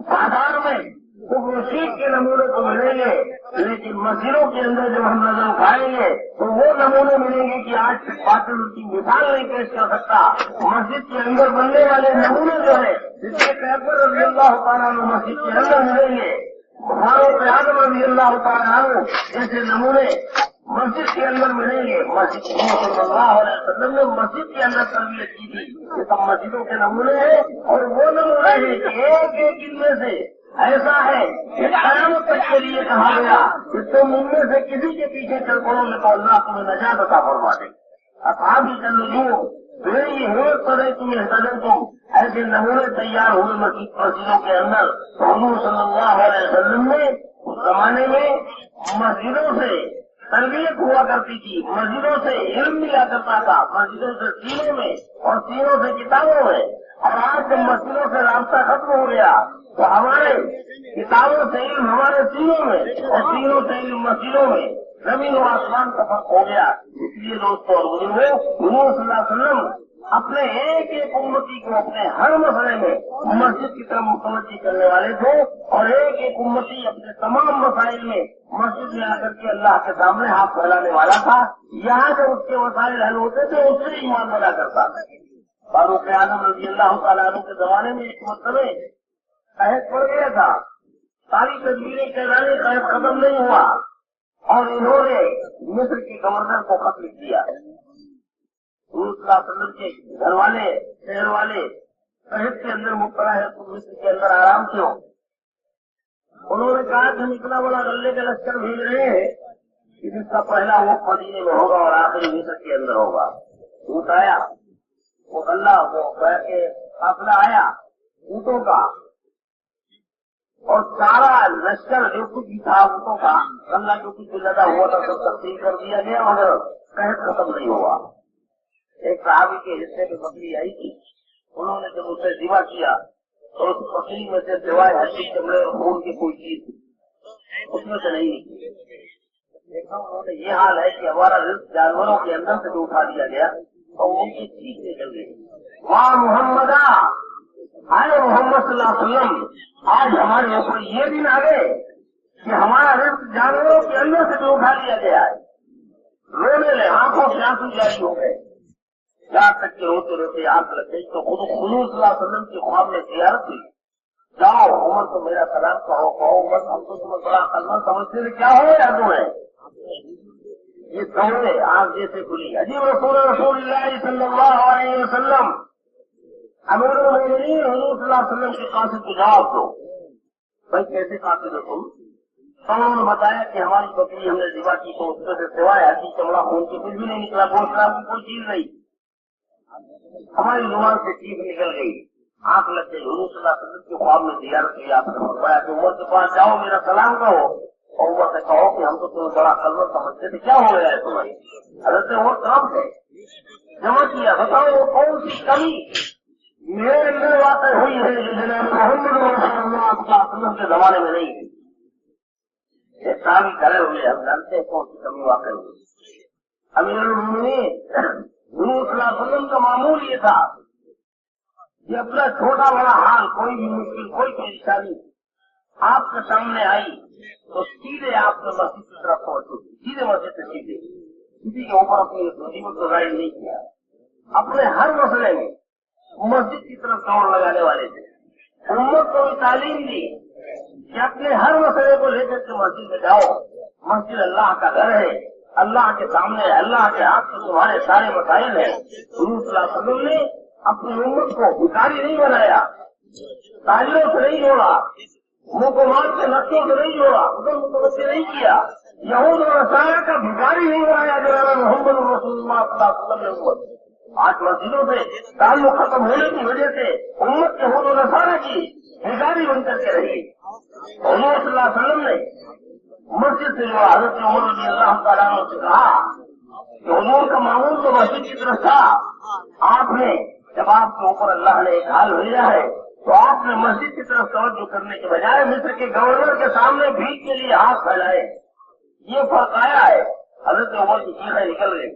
बाजार में खुबरूसियत के नमूने तो मिलेंगे, लेकिन मस्जिदों के अंदर जब हम नजर उठाएंगे तो वो नमूने मिलेंगे कि आज तक बातिल की मिसाल नहीं पेश कर सकता। मस्जिद के अंदर बनने वाले नमूने जो है जिसके अकबर रज़ी अल्लाह तआला अन्हु मस्जिद के अंदर मिलेंगे, फारूक आज़म रज़ी अल्लाह तआला अन्हु जैसे नमूने मस्जिद के अंदर मिलेंगे। मस्जिद सल्लल्लाहु अलैहि वसल्लम ने मस्जिद के अंदर तरबियत की थी, ये सब मस्जिदों के नमूने हैं। और वो नमूने हैं कि एक एक इनमें से ऐसा है कि क़यामत तक के लिए कहा गया कि तुम उनमें से किसी के पीछे चल पड़ोगे तो अल्लाह तुम्हें नजात अता फरमा दे। असहाबी कल्लूजू मेरी हिम्मत पड़े तुम्हें सदन तुम ऐसे नमूने तैयार हुए मस्जिदों के अंदर। तो हुजूर सल्लल्लाहु अलैहि वसल्लम ने उस जमाने में मस्जिदों से तरबियत हुआ करती थी, मस्जिदों से इल्म मिला करता था, मस्जिदों से सीनों में और सीनों से किताबों में। और आज जब मस्जिदों से रास्ता खत्म हो गया तो हमारे किताबों से इल्म हमारे सीनों में और सीनों से इल्म मस्जिदों में, जमीन और आसमान का फर्क हो गया। इसलिए दोस्तों और बुजुर्गों, हुजूर सल्लल्लाहु अलैहि वसल्लम अपने एक एक उम्मती को अपने हर मसले में मस्जिद की तरफ मुतवज्जो करने वाले थे और एक एक उम्मती अपने तमाम मसाइल में मस्जिद में आकर के अल्लाह के सामने हाथ फैलाने वाला था। यहाँ जब उसके मसाइल हल होते थे उससे ईमान बना करता था। फारूक आज़म रज़ी अल्लाह तआला अन्हु के जमाने में एक मसले कहत पड़ गया था, सारी तदबीरें कैदाने कहत खत्म नहीं हुआ और इन्होंने मिस्र के गवर्नर को खत लिख दिया। रसूलुल्लाह के घर वाले शहर वाले कहत के अंदर मुबतला है, तुम मिस्र के अंदर आराम से हो। उन्होंने कहा कि हम इतना बड़ा गल्ले का लश्कर भेज रहे हैं कि जिसका पहला वो मदीने में होगा और आखिरी मिस्र के अंदर होगा। ऊँट आया, वो गल्ला वो के काफिला आया ऊँटों का और सारा लश्कर जो कुछ भी था ऊँटों का गल्ला जो कुछ भी लदा हुआ था सब तकसीम कर दिया गया और कहत खत्म नहीं हुआ। एक सहाबी के हिस्से में बकरी आई थी, उन्होंने जब उसे जिवा किया तो उस बकरी में से सिवाय हड्डी चमड़े और खून की कोई चीज उसमें से नहीं निकली। देखा उन्होंने ये हाल है कि हमारा रिस्क जानवरों के अंदर से जो उठा दिया गया और उनकी चीज निकल गई। वाह मोहम्मदा, आए मोहम्मद सल्लल्लाहु अलैहि वसल्लम, आज हमारे ऊपर ये दिन आ गए कि हमारा रिस्क जानवरों के अंदर से जो उठा लिया गया है। रोने ले, आंखों से आंसू जारी हो गए, यहाँ तक के रोते रोते आग लग गई। तो खुद हुजूर सल्लल्लाहु अलैहि वसल्लम की ख्वाब में ज़ियारत हुई, जाओ उमर को मेरा सलाम कहो, कहो उमर हम तो तुम्हें बड़ा कलमा समझते थे, क्या हो या तुम्हें ये दौड़े आग जैसे खुली। अजीब रसूलुल्लाह सल्लल्लाहु अलैहि वसल्लम अमीरुल मोमिनीन हुजूर सल्लल्लाहु अलैहि वसल्लम के कासिद को जवाब दो, भाई कैसे कासिद हो तुम? तो उन्होंने बताया कि हमारी बकरी हमने जिवा की तो उसमें से सिवाय हड्डी चमड़ा खून की कुछ भी नहीं निकला, गोश्त की कोई चीज नहीं, हमारी जुबान से चीख निकल गई, आंख लग गई। हुजूर सल्लल्लाहु अलैहि वसल्लम के ख्वाब में ज़ियारत की, आपने फरमाया कि उमर के पास जाओ मेरा सलाम कहो और उमर से कहो कि हम तो तुम्हें बड़ा कलमा समझते थे, क्या हो गया है तुम्हें? हज़रत उमर काम थे, जमा किया, बताओ वो कौन सी कमी मेरे अंदर वाक़ई हुई है जो जनाब मोहम्मद सल्लल्लाहु अलैहि वसल्लम के जमाने में नहीं थी। सारी खड़े हुए, हम जानते हैं कौन सी कमी वाक़ई हुई। अमीरुल मोमिनीन हुजूर सल्लल्लाहु अलैहि वसल्लम का मामूल ये था कि अपना छोटा बड़ा हाल, कोई भी मुश्किल, कोई परेशानी आपके सामने आई तो सीधे आपने मस्जिद की तरफ पहुंचो, सीधे मस्जिद से सीधे, किसी के ऊपर अपनी मुसीबत को जाहिर नहीं किया। अपने हर मसले में मस्जिद की तरफ दौड़ लगाने वाले थे। उम्मत को भी तालीम दी कि अपने हर मसले को लेकर के मस्जिद में जाओ, मस्जिद अल्लाह का घर है, अल्लाह के सामने, अल्लाह के हाथ में तुम्हारे सारे मसाइल है। हुजूर सल्लल्लाहु अलैहि वसल्लम ने अपनी उम्मत को भिखारी नहीं बनाया, ताजिरों से नहीं जोड़ा, मुंह को मार के नक्शों से नहीं जोड़ा, उधर मुतवज्जो नहीं किया, यहूद और नसारा का भिखारी नहीं बनाया जनाब मोहम्मद रसूलुल्लाह सल्लल्लाहु अलैहि वसल्लम ने उम्मत। आज मस्जिदों से ताल्लुक खत्म होने की वजह से उम्मत यहूद और नसारा की भिखारी बनकर के रही। हुजूर सल्लल्लाहु अलैहि वसल्लम ने मस्जिद से जो हज़रत उमर रज़ी अल्लाह तआला अन्हु से कहा कि हुजूर का मामूल तो मस्जिद की तरफ था, आपने जब आपके ऊपर अल्लाह ने एक हाल भेजा है तो आपने मस्जिद की तरफ तवज्जो करने के बजाय मिस्र के गवर्नर के सामने भीख के लिए हाथ फैलाए। ये फर्क आया है। हजरत उमर की चीखें निकल गई,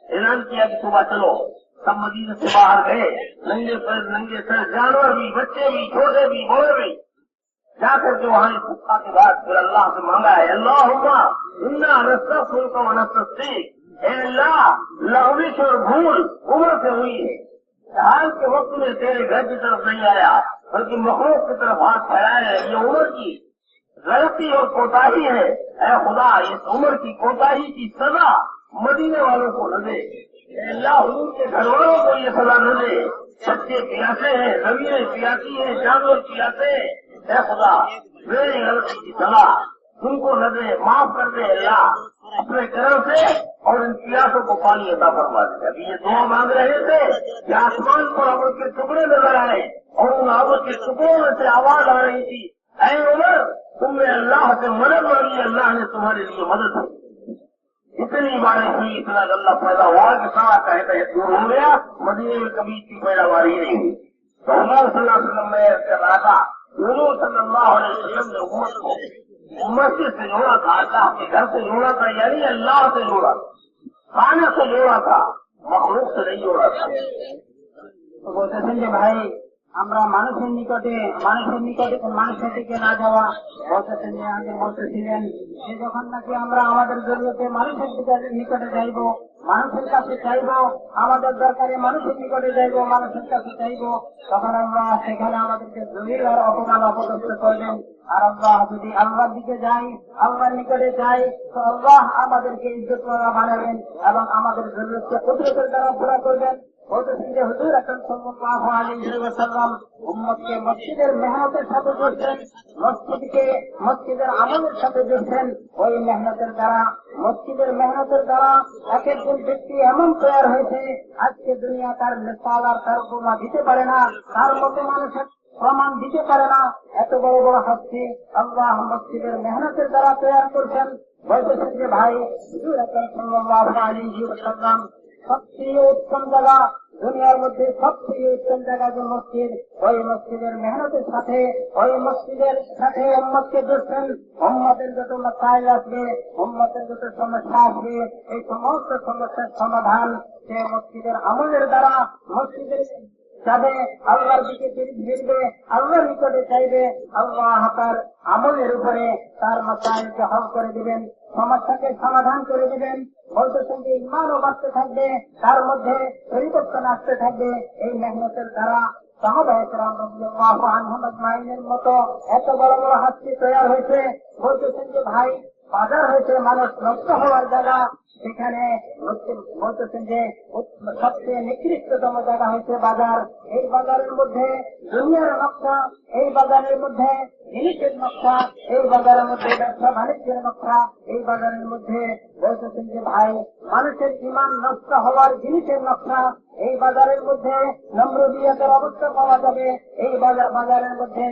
ऐलान किया कि सुबह चलो। सब मदीने से बाहर गए, नंगे पैर नंगे सर, जानवर भी, बच्चे भी, छोटे भी, बड़े भी, जाकर के वहां सत्ता के बाद फिर अल्लाह से मांगा है, अल्लाहुम्मा इन्ना नस्तगफिरुका व नस्तगफिरुक, हे अल्लाह लग़विश और भूल उम्र से हुई है, हाल के वक्त में तेरे घर की तरफ नहीं आया बल्कि मखलूक की तरफ हाथ फैलाया है। ये उम्र की गलती और कोताही है। ऐ खुदा, इस उम्र की कोताही की सजा मदीने वालों को न दे। अल्लाह हुजूर के घर वालों को ये सजा न दे। बच्चे प्यासे हैं, जमीनें प्यासी हैं, जानवर प्यासे हैं। ऐ खुदा, मेरी गलती की सजा तुमको न दे, माफ कर दे अल्लाह अपने करम से, और इन प्यासों को पानी अता फरमा दे। अभी ये दुआ मांग रहे थे कि आसमान पर अमर के टुकड़े नजर आए और उन अमर के टुकड़ों में से आवाज आ रही थी, ऐ उमर तुमने अल्लाह से मदद मांगी, अल्लाह ने तुम्हारे लिए मदद की। इतनी बारिश हुई, इतना अल्लाह पैदा हुआ कि सारा कहे दूर हो गया। मदीने में कभी इतनी पैदावारी नहीं हुई। तो उमर सल्लल्लाहु अलैहि वसल्लम में कर रहा था, हुजूर सल्लल्लाहु अलैहि वसल्लम ने उम्मत को मस्जिद से जोड़ा था, अल्लाह के घर से जोड़ा था, यानी अल्लाह से जोड़ा था, खाने से जोड़ा था, मखलूक से नहीं जोड़ा था। तो बोलते थे भाई আমরা মানুষের দিকে না যাওয়া, বলতেছেন যে আগে বলতেছিলেন যে যখন নাকি আমরা আমাদের জরুরতে মানুষের নিকটে যাইব, মানুষের কাছে চাইব, আমাদের দরকারে মানুষের নিকটে যাইব, মানুষের কাছে চাইব, তখন আমরা সেখানে আমাদেরকে জরুরি আর অপমান অপদস্থ করবেন। আর আল্লাহ যদি আল্লাহর দিকে যাই, আল্লাহর নিকটে যাই, তো আল্লাহ আমাদেরকে ইজ্জতওয়ালা বানাবেন এবং আমাদের জরুরতকে কুদরতের দ্বারা পুরা করবেন। হুজুর আকরাম সাল্লাল্লাহু আলাইহি ওয়াসাল্লাম উম্মতকে মসজিদের মেহনতের সাথে জুড়ছেন, মসজিদের আমলের সাথে জুড়ছেন। ওই মেহনতের দ্বারা এক একজন ব্যক্তি এমন তৈরি হয়েছে, আজকে দুনিয়া তার মিসাল আর তার উপমা দিতে পারে না, তার মতো মানুষের প্রমাণ দিতে পারে না। এত বড় বড় হচ্ছে আল্লাহ মসজিদের মেহনতের দ্বারা তৈরি করছেন। বলতেছেন যে ভাই হুজুর আকরাম সাল্লাল্লাহু আলাইহি ওয়াসাল্লাম সবচেয়ে উত্তম জায়গা, দুনিয়ার মধ্যে সবচেয়ে উত্তম জায়গা যে মসজিদ, ওই মসজিদের মেহনতের সাথে উম্মতকে জুড়ছেন। উম্মতের যত মাসাইল আসবে, উম্মতের যত সমস্যা আসবে, এই সমস্ত সমস্যার সমাধান সে মসজিদের আমলের দ্বারা মসজিদের যাবে, আল্লাহর দিকে ফিরবে, আল্লাহর নিকটে চাইবে, আল্লাহ তার আমলের উপরে তার মাসাইলকে হল করে দিবেন, সমস্যাকে সমাধান করে দিবেন। বলতেছেন যে ইমানও বাড়তে থাকবে, তার মধ্যে পরিবর্তন আসতে থাকবে এই মেহনতের দ্বারা। সাহাবায়ে কেরাম রাদিয়াল্লাহু আনহুম আজমাইনের মতো এত বড় বড় হাস্তি তৈরি হয়েছে। বলতেছেন যে ভাই বাজার হয়েছে মানুষ নষ্ট হওয়ার জায়গা, সেখানে বলতেছেন যে সবচেয়ে নিকৃষ্টতম জায়গা হয়েছে বাজার। এই বাজারের মধ্যে দুনিয়ার নকশা, এই বাজারের মধ্যে জিনিসের নকশা, এই বাজারের মধ্যে ব্যবসা বাণিজ্যের নকশা, এই বাজারের মধ্যে বলতেছেন যে ভাই মানুষের ইমান নষ্ট হওয়ার জিনিসের নকশা। এই বাজারের মধ্যে নম্রদিয়তের অবস্থা পাওয়া যাবে, এই বাজারের মধ্যে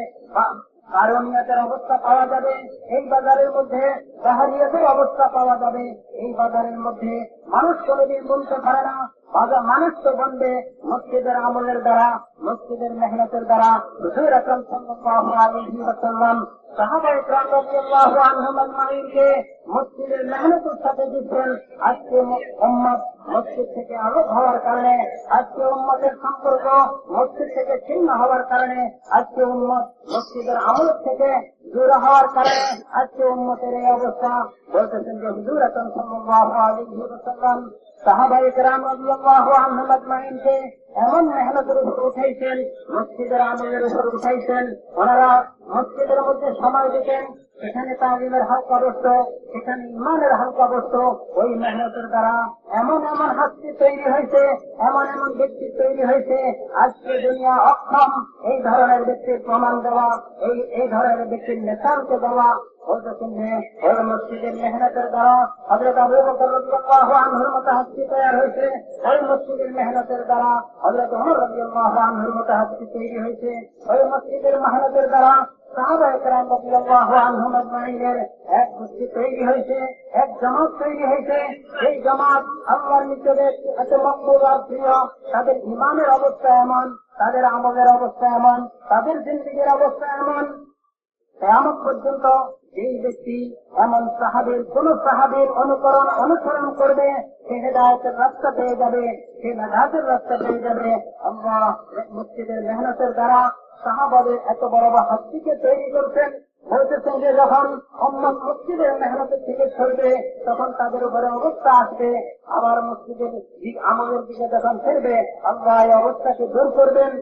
কারণিয়তের অবস্থা পাওয়া যাবে, এই বাজারের মধ্যে জাহারিয়তের অবস্থা পাওয়া যাবে। এই বাজারের মধ্যে মানুষ কোনদিন বলতে পারে না, মানুষ তো বলবে মসজিদের আমলের দ্বারা, মসজিদের মেহনতের দ্বারা। হুজুর আকরাম সাল্লাল্লাহু আলাইহি ওয়াসাল্লাম সাহাবায়ে কেরাম রাদিয়াল্লাহু আনহুম আজমাইনকে মসজিদের মেহনতের সাথে দিচ্ছেন। আজকে উম্মত মসজিদ থেকে আলোক হওয়ার কারণে, আজকে উম্মতের সম্পর্ক মসজিদ থেকে ছিন্ন হওয়ার কারণে, আজকে উম্মত মসজিদের আমল থেকে দূর হওয়ার কারণে আজকে উম্মতের এই অবস্থা। বলতেছেন যে হুজুর আকরাম সাল্লাল্লাহু আলাইহি ওয়াসাল্লাম সাহাবায়ে কেরাম রাদিয়াল্লাহু আনহুম আজমাইনকে এমন মেহনতের উপর উঠাইছেন, মসজিদের আমলের উপর উঠাইছেন। ওনারা মসজিদের মধ্যে সময় দিতেন, সেখানে তালিমের হালকা বসত, সেখানে ইমানের হালকা বসত। ওই মেহনতের দ্বারা এমন হাস্তি তৈরি হয়েছে, এমন ব্যক্তি তৈরি হয়েছে, আজকে দুনিয়া অক্ষম এই ধরনের ব্যক্তির প্রমাণ দেওয়া, এই ধরনের ব্যক্তির নেশালকে দেওয়া। বলতেছেন যে ওই মসজিদের মেহনতের দ্বারা হযরত আবু বকর রাদিয়াল্লাহু আনহুর মতো হাস্তি তৈরি হয়েছে, ওই মসজিদের মেহনতের দ্বারা হযরত ওমর রাদিয়াল্লাহু আনহুর মতো হাস্তি তৈরি হয়েছে, ওই মসজিদের মেহনতের দ্বারা সাহাবায়ে কেরাম রাদিয়াল্লাহু আনহুম আজমাইনের এক গোষ্ঠী তৈরি হয়েছে, এক জামাত তৈরি হয়েছে। এই জামাত আল্লাহর নিকটে এত মকবুল আর প্রিয়। তাদের ইমানের অবস্থা এমন, তাদের আমলের অবস্থা এমন, তাদের জিন্দেগীর অবস্থা এমন, কিয়ামত পর্যন্ত এই ব্যক্তি এমন সাহাবীর কোন সাহাবীর অনুসরণ করবে, সে হেদায়েতের রাস্তা পেয়ে যাবে, সে নাজাতের রাস্তা পেয়ে যাবে। আল্লাহ মসজিদের মেহনতের দ্বারা সাহাবাদের এত বড় হস্তিকে তৈরি করছেন। বলতেছেন যে যখন উম্মত মসজিদের মেহনতের থেকে সরবে, তখন তাদের উপরে অবস্থা আসবে, আবার মসজিদের আমলের দিকে যখন ফিরবে, আল্লাহ এই অবস্থাকে দূর করবেন।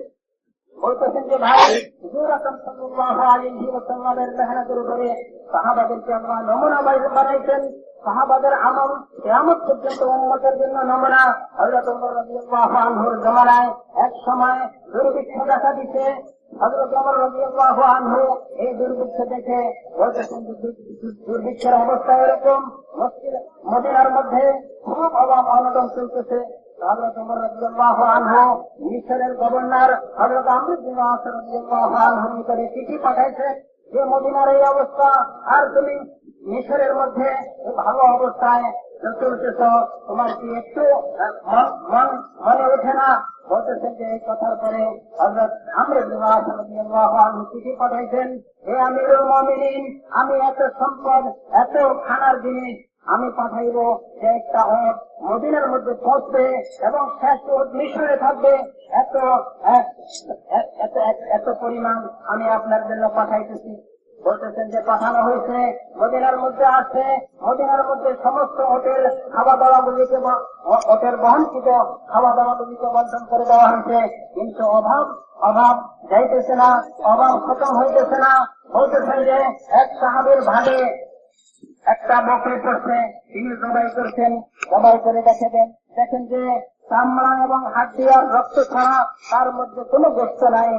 বলতেছেন যে ভাই, হুজুর আকরাম সাল্লাল্লাহু আলাইহি ওয়াসাল্লামের মেহনতের উপরে সাহাবাদেরকে আল্লাহ নমুনা বানাইছেন। সাহাবাদের আমল কিয়ামত পর্যন্ত উম্মতের জন্য নমুনা। হযরত ওমর রাদিয়াল্লাহু আনহুর জামানায় এক সময় দুর্ভিক্ষ দেখা দিচ্ছে। হযরত ওমর রাদিয়াল্লাহু আনহু এই দুর্ভিক্ষ দেখে বলতেছেন যে দুর্ভিক্ষের অবস্থা এরকম, মদিনার মধ্যে খুব অভাব অনটন চলতেছে। হযরত ওমর রাদিয়াল্লাহু আনহু মিশরের গভর্নর হযরত আমর ইবনে আস রাদিয়াল্লাহু আনহুর নিকটে চিঠি পাঠাইছেন যে মদিনার এই অবস্থা, আর তুমি মিশরের মধ্যে ভালো অবস্থায় চলতেছ, তোমার কি একটু মনে ওঠে না? বলতেছেন যে এই কথার পরে হযরত আমর ইবনে আস রাদিয়াল্লাহু আনহু চিঠি পাঠাইছেন, হে আমিরুল মুমিনিন, আমি এত সম্পদ, এত খানার জিনিস আমি পাঠাইব যে একটা ওট মদিনার মধ্যে পৌঁছবে এবং শেষ ওট মিশরে থাকবে, এত পরিমাণ আমি আপনার জন্য পাঠাইতেছি। বলতেছেন যে পাঠানো হয়েছে, মদিনার মধ্যে আসছে, মদিনার মধ্যে সমস্ত ওটের খাওয়া দাওয়া গুলিকে, ওটের বহনকৃত খাওয়া দাওয়া গুলিকে বন্টন করে দেওয়া হয়েছে, কিন্তু অভাব যাইতেছে না, অভাব খতম হইতেছে না। বলতেছেন যে এক সাহাবীর ভাগে একটা বকরি পড়ছে, তিনি জবাই করছেন, জবাই করে দেখেন যে চামড়া এবং হাড্ডি আর রক্ত ছাড়া তার মধ্যে কোনো গোশত নাই।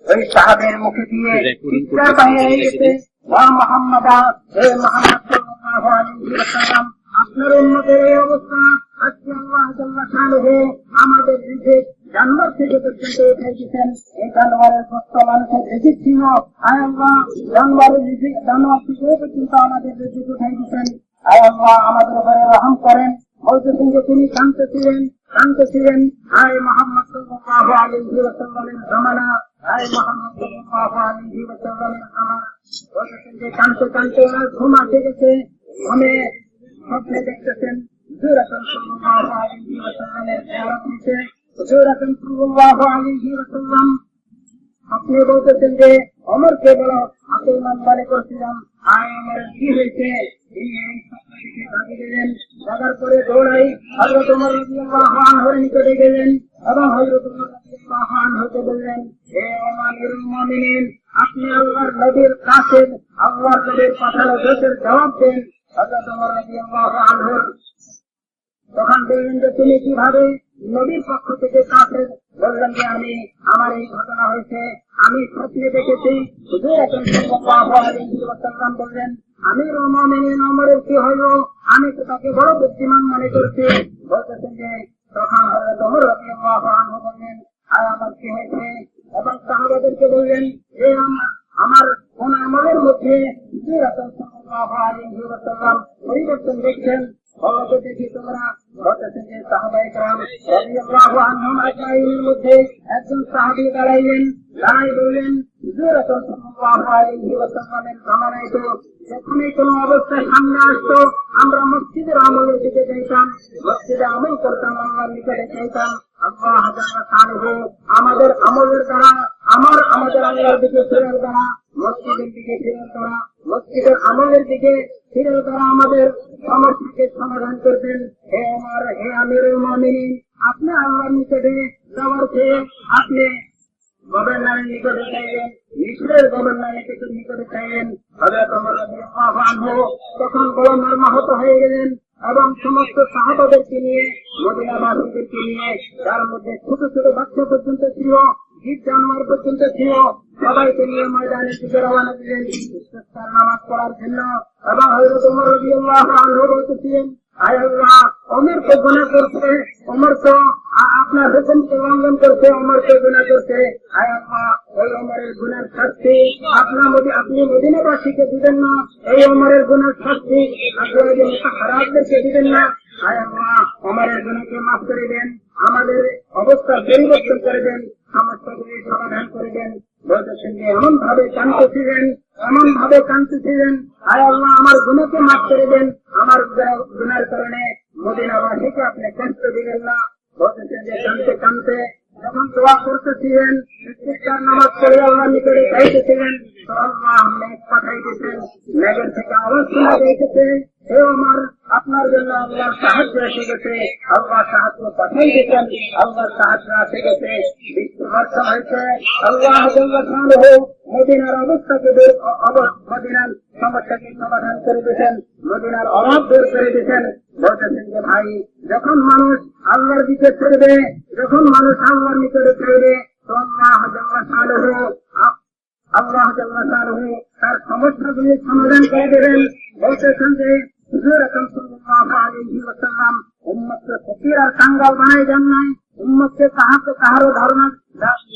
ওই সাহাবের মুখে দিয়ে চিৎকার বাইরে গেছে, ওয়া মুহাম্মাদা, হে মুহাম্মদ সাল্লাল্লাহু আলাইহি ওয়াসাল্লাম, আপনার উম্মতের এই অবস্থা, আজকে আল্লাহ জাল্লা শানুহু আমাদের রিজিক জান্নাত থেকে পর্যন্ত উঠাই দিচ্ছেন। এই জানোয়ারের গোশত মানুষের রিজিক ছিল, আয় আল্লাহ জানোয়ারের রিজিক, জানোয়ার থেকে পর্যন্ত আমাদের রিজিক উঠাই দিচ্ছেন, আয় আল্লাহ আমাদের উপরে রহম করেন। বলতেছেন যে তিনি কাঁদতেছিলেন, আয় মুহাম্মদ সাল্লাল্লাহু আলাইহি ওয়াসাল্লামের জামানা, আয় মুহাম্মদ সাল্লাল্লাহু আলাইহি ওয়াসাল্লামের জামানা। বলতেছেন যে কাঁদতে ওনার ঘুম আসে গেছে, ঘুমে স্বপ্নে দেখতেছেন হুজুর আকরাম সাল্লাল্লাহু আলাইহি ওয়াসাল্লামের জিয়ারত হচ্ছে। হুজুর আকরাম সাল্লাল্লাহু আলাইহি ওয়াসাল্লাম আপনি বলতেছেন যে ওমরকে বলো, আকিমান মনে করছিলাম, আয় ওমরের কি হয়েছে? তিনি এই স্বপ্ন দেখে ভাগে গেলেন, জাগার পরে দৌড়াই হযরত ওমর রাদিয়াল্লাহু আনহুর নিকটে গেলেন এবং হযরত ওমর রাদিয়াল্লাহু আনহুকে বললেন, হে আমিরুল মুমিনিন, আপনি আল্লাহর নবীর কাছে আল্লাহর নবীর পাঠানো দোষের জবাব দেন। হযরত ওমর রাদিয়াল্লাহু আনহু তখন বললেন যে তুমি কিভাবে নবীর পক্ষ থেকে কাফের? বললেন যে আমার এই ঘটনা হয়েছে, আমি স্বপ্নে দেখেছি। হুজুর আকরাম সাল্লাল্লাহু আলাইহি ওয়াসাল্লাম বললেন, আমিরুল মুমিনিন ওমরের কি হইল? আমি তো তাকে বড় বুদ্ধিমান মনে করছি। বলতেছেন যে তখন হযরত ওমর রাদিয়াল্লাহু আনহু বললেন, আর আমার কি হয়েছে? এবং সাহাবাদেরকে বললেন, আমার কোন আমলের মধ্যে হুজুর আকরাম সাল্লাল্লাহু আলাইহি ওয়াসাল্লাম পরিবর্তন দেখছেন? বলতে দেখি তোমরা। বলতেছেন যে সাহাবায়ে কেরাম রাদিয়াল্লাহু আনহুম আজমাইনের মধ্যে একজন সাহাবী দাঁড়াইলেন, বললেন, হুজুর আকরাম সাল্লাল্লাহু আলাইহি ওয়াসাল্লামের জামানায় তো যখনই কোনো অবস্থায় সামনে আসতো আমরা মসজিদের আমলের দিকে যাইতাম, মসজিদে আমল করতাম, আল্লাহর নিকটে চাইতাম। আল্লাহ জাল্লা শানুহু আমাদের আমলের দ্বারা, আমাদের আল্লাহর দিকে ফেরার দ্বারা, মসজিদের দিকে ফেরার দ্বারা, মসজিদের আমলের দিকে ফিরে দ্বারা আমাদের সমস্যাকে সমাধান করবেন। হে আমিরুল মুমিনিন, আপনি আল্লাহর নিকটে যাওয়ার চেয়ে আপনি গভর্নরের নিকটে চাইলেন, মিশরের গভর্নরের নিকটে চাইলেন। হযরত ওমর রাদিয়াল্লাহু আনহু তখন বড় মর্মাহত হয়ে গেলেন এবং সমস্ত সাহাবাদেরকে নিয়ে, মদিনাবাসীদেরকে নিয়ে, যার মধ্যে ছোট ছোট বাচ্চা পর্যন্ত ছিল, জীব জানোয়ার পর্যন্ত ছিল, সবাইকে নিয়ে ময়দানের দিকে রওনা দিলেন ইস্তিসকার নামাজ পড়ার জন্য। এবং হযরত ওমর রাদিয়াল্লাহু আনহু বলতেছিলেন, আয় আল্লাহ, ওমর তো গুনাহ করছে, ওমর তো আপনার হুকুমকে লঙ্ঘন করছে, ওমরকে গুনাহ করছে, আয় আল্লাহ ওই ওমরের গুনার শাস্তি আপনি মদিনাবাসীকে দিবেন না, এই ওমরের গুনার শাস্তি আপনি খারাপদেরকে দিবেন না। আয় আল্লাহ ওমরের গুনাহকে মাফ করে দেন, আমাদের অবস্থা পরিবর্তন করে দেন, সমস্যাগুলি সমাধান করে দেন। বলতেছেন যে এমন ভাবে কাঁদতেছিলেন, আয় আল্লাহ আমার গুনাহকে মাফ করে দেন, আমার গুনার কারণে মদিনাবাসীকে আপনি কষ্ট দিবেন না। বলতেছেন যে কাঁদতে কাঁদতে যখন দোয়া করতেছিলেন, ইস্তিগফার নামাজ পড়ে আল্লাহর নিকটে চাইতেছিলেন, তো আল্লাহ মেঘ পাঠাইতেছেন, মেঘের থেকে আওয়াজ শোনা যাইতেছে, হে ওমর আপনার জন্য আল্লাহর সাহায্য এসে গেছে, আল্লাহ সাহায্য পাঠাইতেছেন, আল্লাহর সাহায্য এসে গেছে, বৃষ্টি বর্ষা হয়েছে, আল্লাহ মদিনার অবস্থাকে মদিনার সমস্যাকে সমাধান করে দিয়েছেন, মদিনার অভাব দূর করে দিয়েছেন। বলতেছেন যে ভাই যখন মানুষ আল্লাহর দিকে ফিরবে, যখন মানুষ আল্লাহর নিকটে ফিরবে, তো আল্লাহ তার সমস্যাগুলি সমাধান করে দেবেন। বলতেছেন যে হুজুর আকরাম সাল্লাল্লাহু আলাইহি ওয়াসাল্লাম উম্মতকে ফকির আর কাঙ্গাল বানাই দেন নাই, উম্মতকে কাহারও ধারণা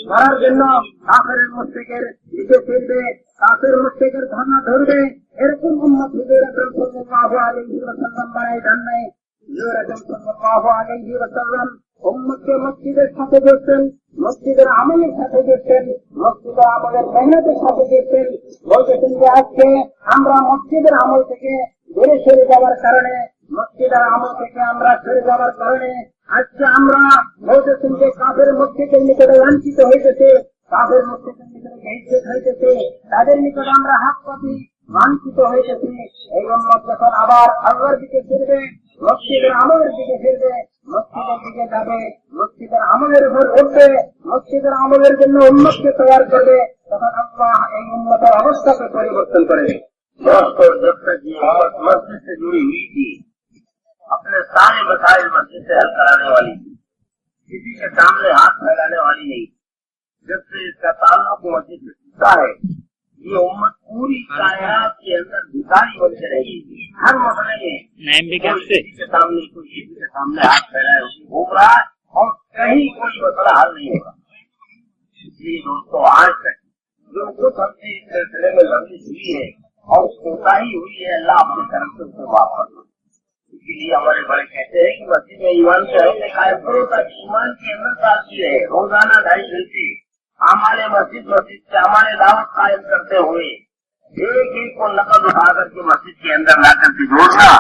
ধরার জন্য কাফের মুশরিকের দিকে ফিরবে, কাফের মুশরিকের ধারণা ধরবে, এরকম উম্মত হুজুর আকরাম সাল্লাল্লাহু আলাইহি ওয়াসাল্লাম বানাই দেন নাই। হুজুর আকরাম সাল্লাল্লাহু আলাইহি ওয়াসাল্লাম উম্মতকে মসজিদের সাথে করতেন, মসজিদের আমলের সাথে করতেন, মসজিদের আমলের মেহনতের সাথে করতেন। বলতেছেন যে আজকে আমরা মসজিদের আমল থেকে দূরে সরে যাওয়ার কারণে, মসজিদের আমল থেকে আমরা সরে যাওয়ার কারণে আজকে আমরা বলতেছেন যে কাফের মসজিদের নিকটে লাঞ্ছিত হইতেছে, কাফের মসজিদের নিকটে বেইজ্জত হইতেছে, তাদের নিকটে আমরা হাত পাতি লাঞ্ছিত হইতেছি। এই উম্মত যখন আবার আল্লাহর দিকে ফিরবে, মসজিদের আমলের দিকে ফিরবে, মসজিদের দিকে যাবে, মসজিদের আমলের উপর উঠবে, মসজিদের আমলের জন্য উম্মতকে তৈরি করবে, তখন আল্লাহ এই উম্মতের অবস্থাকে পরিবর্তন করে দেবে। दोस्तों जब तक ये उम्मत मस्जिद से जुड़ी हुई थी, अपने सारे मसाइल मस्जिद से हल कराने वाली थी, किसी के सामने हाथ फैलाने वाली नहीं। जब से इसका ताल्लुक मस्जिद से टूटा है, ये उम्मत पूरी कायनात के अंदर भिखारी बन के रहेगी। हर मसले में किसी के सामने हाथ फैलाए घूम रहा है और कहीं कोई मसला हल नहीं होगा। इसलिए दोस्तों आज तक जो कुछ हमसे इस सिलसिले में लंबी हुई है और कोताही हुई है, अल्लाह अपनी तरफ से उसे माफ कर दो। इसीलिए हमारे बड़े कहते हैं कि मस्जिद में ईमान के हल्के कायम करो ताकि ईमान के अंदर ताजगी रहे। रोजाना 2.5 घंटे हमारे मस्जिद से हमारे दावत कायम करते हुए एक एक को नकद उठा करके मस्जिद के अंदर ला करके जोड़ना,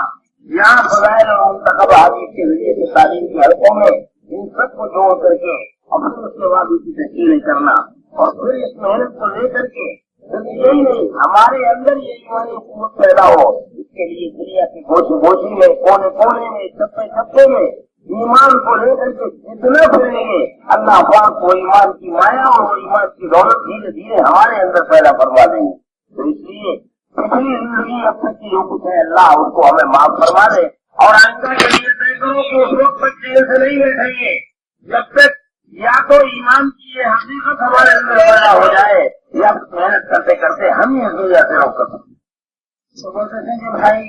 यहाँ फजाइल और मुंतखब हादीस के जरिए से तालीम की हलकों में इन सबको जोड़ करके अपने उसके बाद उसकी तस्वीरें करना और फिर इस मेहनत को लेकर के यही नहीं हमारे अंदर ये ईमानी हुकूमत पैदा हो, इसके लिए दुनिया की गोशी में, कोने कोने में, छप्पे छप्पे में ईमान को लेकर के जितना फिरेंगे, अल्लाह पाक को ईमान की माया और ईमान की दौलत धीरे धीरे हमारे अंदर पैदा करवा देंगे। तो इसलिए पिछली जिंदगी अब तक की जो कुछ है अल्लाह उसको हमें माफ करवा दे। और आइंदा के लिए तय करो कि उस वक्त तक जेल से नहीं बैठेंगे जब तक या तो ईमान की ये हकीकत हमारे अंदर पैदा हो जाए या मेहनत करते करते हम ही इस दुनिया से रोक कर सकते। तो बोलते थे कि भाई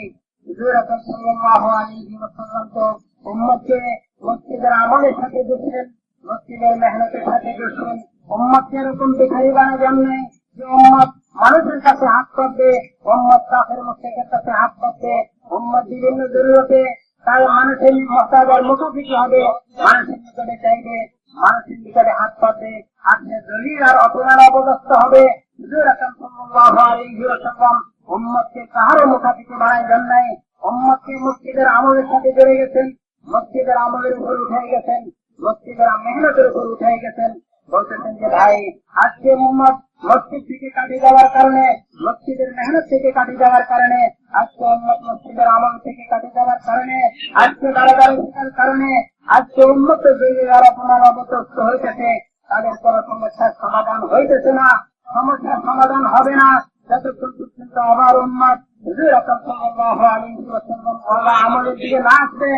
हुजूर আকরাম সাল্লাল্লাহু আলাইহি ওয়াসাল্লাম তো উম্মতকে মসজিদের আমলের সাথে যুক্তেন, মসজিদের মেহনতের সাথে যুক্তেন, উম্মতকে এরকম ভিখারি বানা যান নাই যে উম্মত মানুষের কাছে হাত পাতবে, উম্মত কাফের মুশরিকের কাছে হাত পাতবে, উম্মত বিভিন্ন জরুরতে তার মানুষের মহতাজের মুখোমুখি হবে, মানুষের নিকটে চাইবে, মানুষের নিকটে হাত পাতবে, আজকে দলিল আর অপমান অপদস্থ হবে। হুজুর আকরাম সাল্লাল্লাহু আলাইহি ওয়াসাল্লাম উম্মতকে কাহারও মুখাপিছু বানাই দেন নাই, উম্মতকে মসজিদের আমলের সাথে জড়ে গেছেন, মসজিদের আমলের উপর উঠে গেছেন, মসজিদের মেহনতের উপর উঠে গেছেন। বলতেছেন যে ভাই আজকে উম্মত মসজিদ থেকে কাটে যাওয়ার কারণে, মসজিদের মেহনত থেকে কাটে যাওয়ার কারণে, আজকে উম্মত মসজিদের আমল থেকে কাটে যাওয়ার কারণে, আজকে দাঁড়াদাঁড়ি থাকার কারণে, আজকে উম্মত যারা অপমান অবতস্থ হইতেছে তাদের কোন সমস্যার সমাধান হইতেছে না, সমস্যার সমাধান হবে না যতক্ষণ পর্যন্ত আবার উম্মত হুজুর আকরাম সাল্লাল্লাহু আলাইহি ওয়াসাল্লাম আল্লাহ আমলের দিকে না আসবে।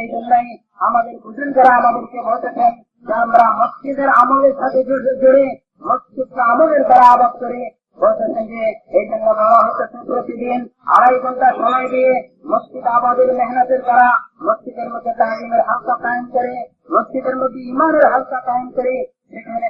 এই জন্যই আমাদের বুজুর্গরা আমাদেরকে বলতেছেন যে আমরা মসজিদের আমলের সাথে জুড়ে মসজিদকে আমলের দ্বারা আবাদ করি। বলতেছেন যে এই জন্য বলা হতেছে প্রতিদিন 2.5 ঘন্টা সময় দিয়ে মসজিদ আবাদের মেহনতের দ্বারা মসজিদের মধ্যে তালিমের হালকা কায়েম করে, মসজিদের ইমানের হালকা কায়েম করে সেখানে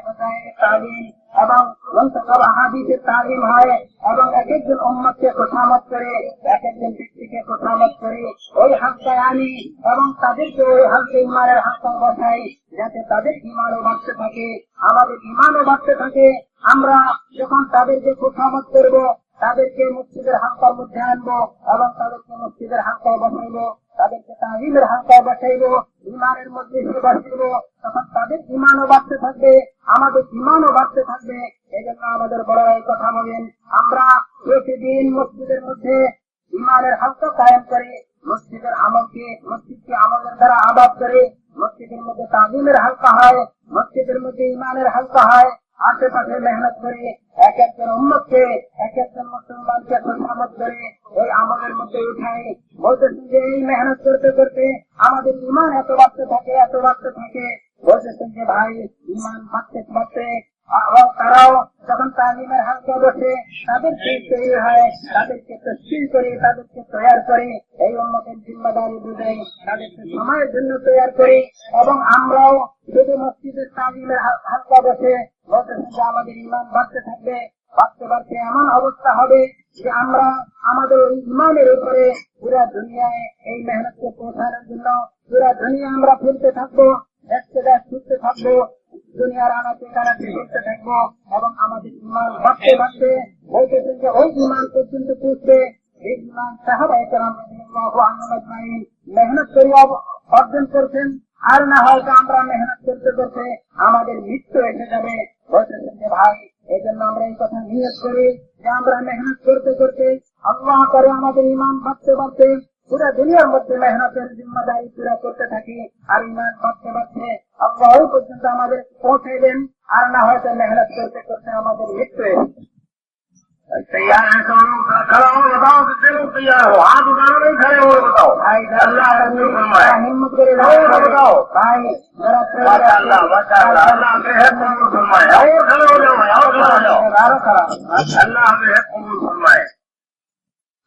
তালিম এবং মুনতাসব আহাদিসের তালিম হয় এবং এক একজন উম্মতকে খোশামদ করে এক একজন ব্যক্তিকে খোশামদ করে ওই হালকায় আনি এবং তাদেরকে ওই হালকা ইমানের হালকায় বসাই যাতে তাদের ইমানও বাড়তে থাকে, আমাদের ইমানও বাড়তে থাকে। আমরা যখন তাদেরকে খোশামদ করবো, তাদেরকে মসজিদের হালকার মধ্যে আনবো এবং তাদেরকে মসজিদের হালকায় বসাইবো, তাদেরকে তালিমের হালকায় বসাইবো, ইমানের মধ্যে বসাইবো, তখন তাদের ইমানও বাড়তে থাকবে, আমাদের ইমানও বাড়তে থাকবে। এই জন্য আমাদের বড়রা এই কথা বলেন, আমরা প্রতিদিন মসজিদের মধ্যে ইমানের হালকা কায়েম করে মসজিদের মসজিদকে আমলের দ্বারা আবাদ করে মসজিদের মধ্যে তালিমের হালকা হয়, মসজিদের মধ্যে ইমানের হালকা হয়, আশেপাশে মেহনত করে এক একজন উম্মতকে এক একজন মুসলমানকে খোশামদ করে ওই আমলের মধ্যে উঠাই। বলতেছেন যে এই মেহনত করতে করতে আমাদের ইমান এত বাড়তে থাকে। বলতেছেন যে ভাই ইমান বাড়তে বাড়তে তারাও যখন তালিমের হালকা বসে তাদেরকে তৈরি হয়, তাদেরকে তশকিল করে, তাদেরকে তৈরি করে, এই উম্মতের জিম্মাদারি বুঝাই, তাদেরকে সময়ের জন্য তৈরি করি এবং আমরাও শুধু মসজিদের তালিমের হালকা বসে বলতেছেন যে আমাদের ইমান বাড়তে থাকবে। বাড়তে এমন অবস্থা হবে যে আমরা আমাদের ওই ইমানের উপরে পুরা দুনিয়ায় এই মেহনতকে পৌঁছানোর জন্য পুরা দুনিয়া আমরা ফিরতে থাকবো, দেখতে ছুটতে থাকবো, দুনিয়ার আনাতে কানাতে ঘুরতে থাকবো এবং আমাদের ইমান বাড়তে বলতেছেন যে ওই ইমান পর্যন্ত পৌঁছবে। এই ইমান সাহাবায়ে কেরাম রাদিয়াল্লাহু আনহুম আজমাইন মেহনত করে অর্জন করছেন। আর না হয়তো আমরা মেহনত করতে করতে আমাদের মৃত্যু এসে যাবে। বলতেছেন যে ভাই এই জন্য আমরা এই কথা নিয়ত করি যে আমরা মেহনত করতে করতে আল্লাহ করে আমাদের ইমান বাড়তে পুরা দুনিয়ার মধ্যে মেহনতের জিম্মাদারি পুরা করতে থাকি, আর ইমান বাড়তে আল্লাহ ওই পর্যন্ত আমাদের পৌঁছাইবেন। আর না হয়তো মেহনত করতে করতে আমাদের মৃত্যু এসে तैयार है तो खड़ा हो, बताओ कितने लोग तैयार हो, हाथ उठाना नहीं, खड़े हो बताओ भाई। अल्लाह हिम्मत करे बताओ भाई, अल्लाह बेहद कबूल फरमाए। और खड़े हो जाओ, और खड़े हो जाओ, अल्लाह बेहद कबूल फरमाए।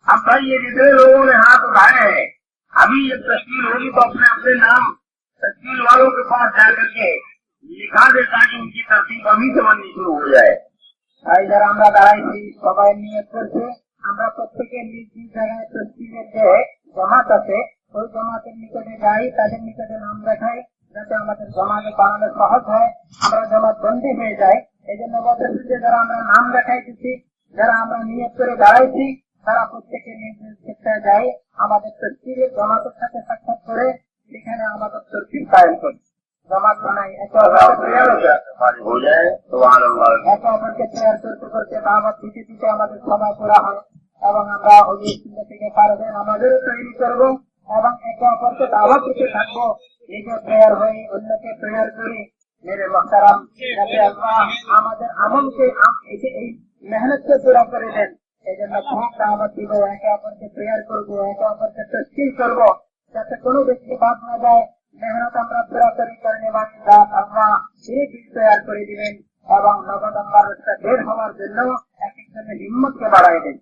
अब भाई ये जितने लोगों ने हाथ उठाए हैं, अभी ये तश्कील होगी तो अपने अपने नाम तश्कील वालों के पास जाकर के लिखा दे ताकि उनकी तरतीब अभी से बननी शुरू हो जाए। ভাই যারা আমরা দাঁড়াইছি সবাই নিয়ত করছে, আমরা প্রত্যেকের নিজ নিজ জায়গায় তসবিহের যে জমাত আছে ওই জমাতের নিকটে যাই, তাদের নিকটে নাম দেখাই যাতে আমাদের জমাতে বানানো সহজ হয়, আমরা জমাত বন্দী হয়ে যাই। এই জন্য বলতেছি যে যারা আমরা নাম দেখাইতেছি, যারা আমরা নিয়ত করে দাঁড়াইছি, তারা প্রত্যেকের নিজ নিজ ক্ষেত্রে যাই, আমাদের তসবিহের জমাতের সাথে সাক্ষাৎ করে সেখানে আমাদের তসবিহ কায়েম করি। জমাত বানাই একে অপরকে তৈরি করতে দাওয়াত দিতে আমাদের সভা করা হয় এবং আমরা ওই থেকে পারবেন আমাদেরও তৈরি করবো এবং একে অপরকে দাওয়াত দিতে থাকবো। নিজে তৈরি হয়ে অন্যকে তৈরি করি। মেরে মোহতারাম, যাতে আল্লাহ আমাদের আমলকে এই মেহনতকে পুরা করে দেন। এই জন্য খুব দাওয়াত দিব, একে অপরকে তৈরি করবো, একে অপরকে তশকিল করবো যাতে কোনো ব্যক্তি বাদ না যায়। মেহনত আমরা পুরা করনে বাকি দাঁত আল্লাহ তৈরি করে দিবেন এবং নগদ আল্লাহর রাস্তা বের হওয়ার জন্য এক একজনের হিম্মতকে বাড়াই দেন।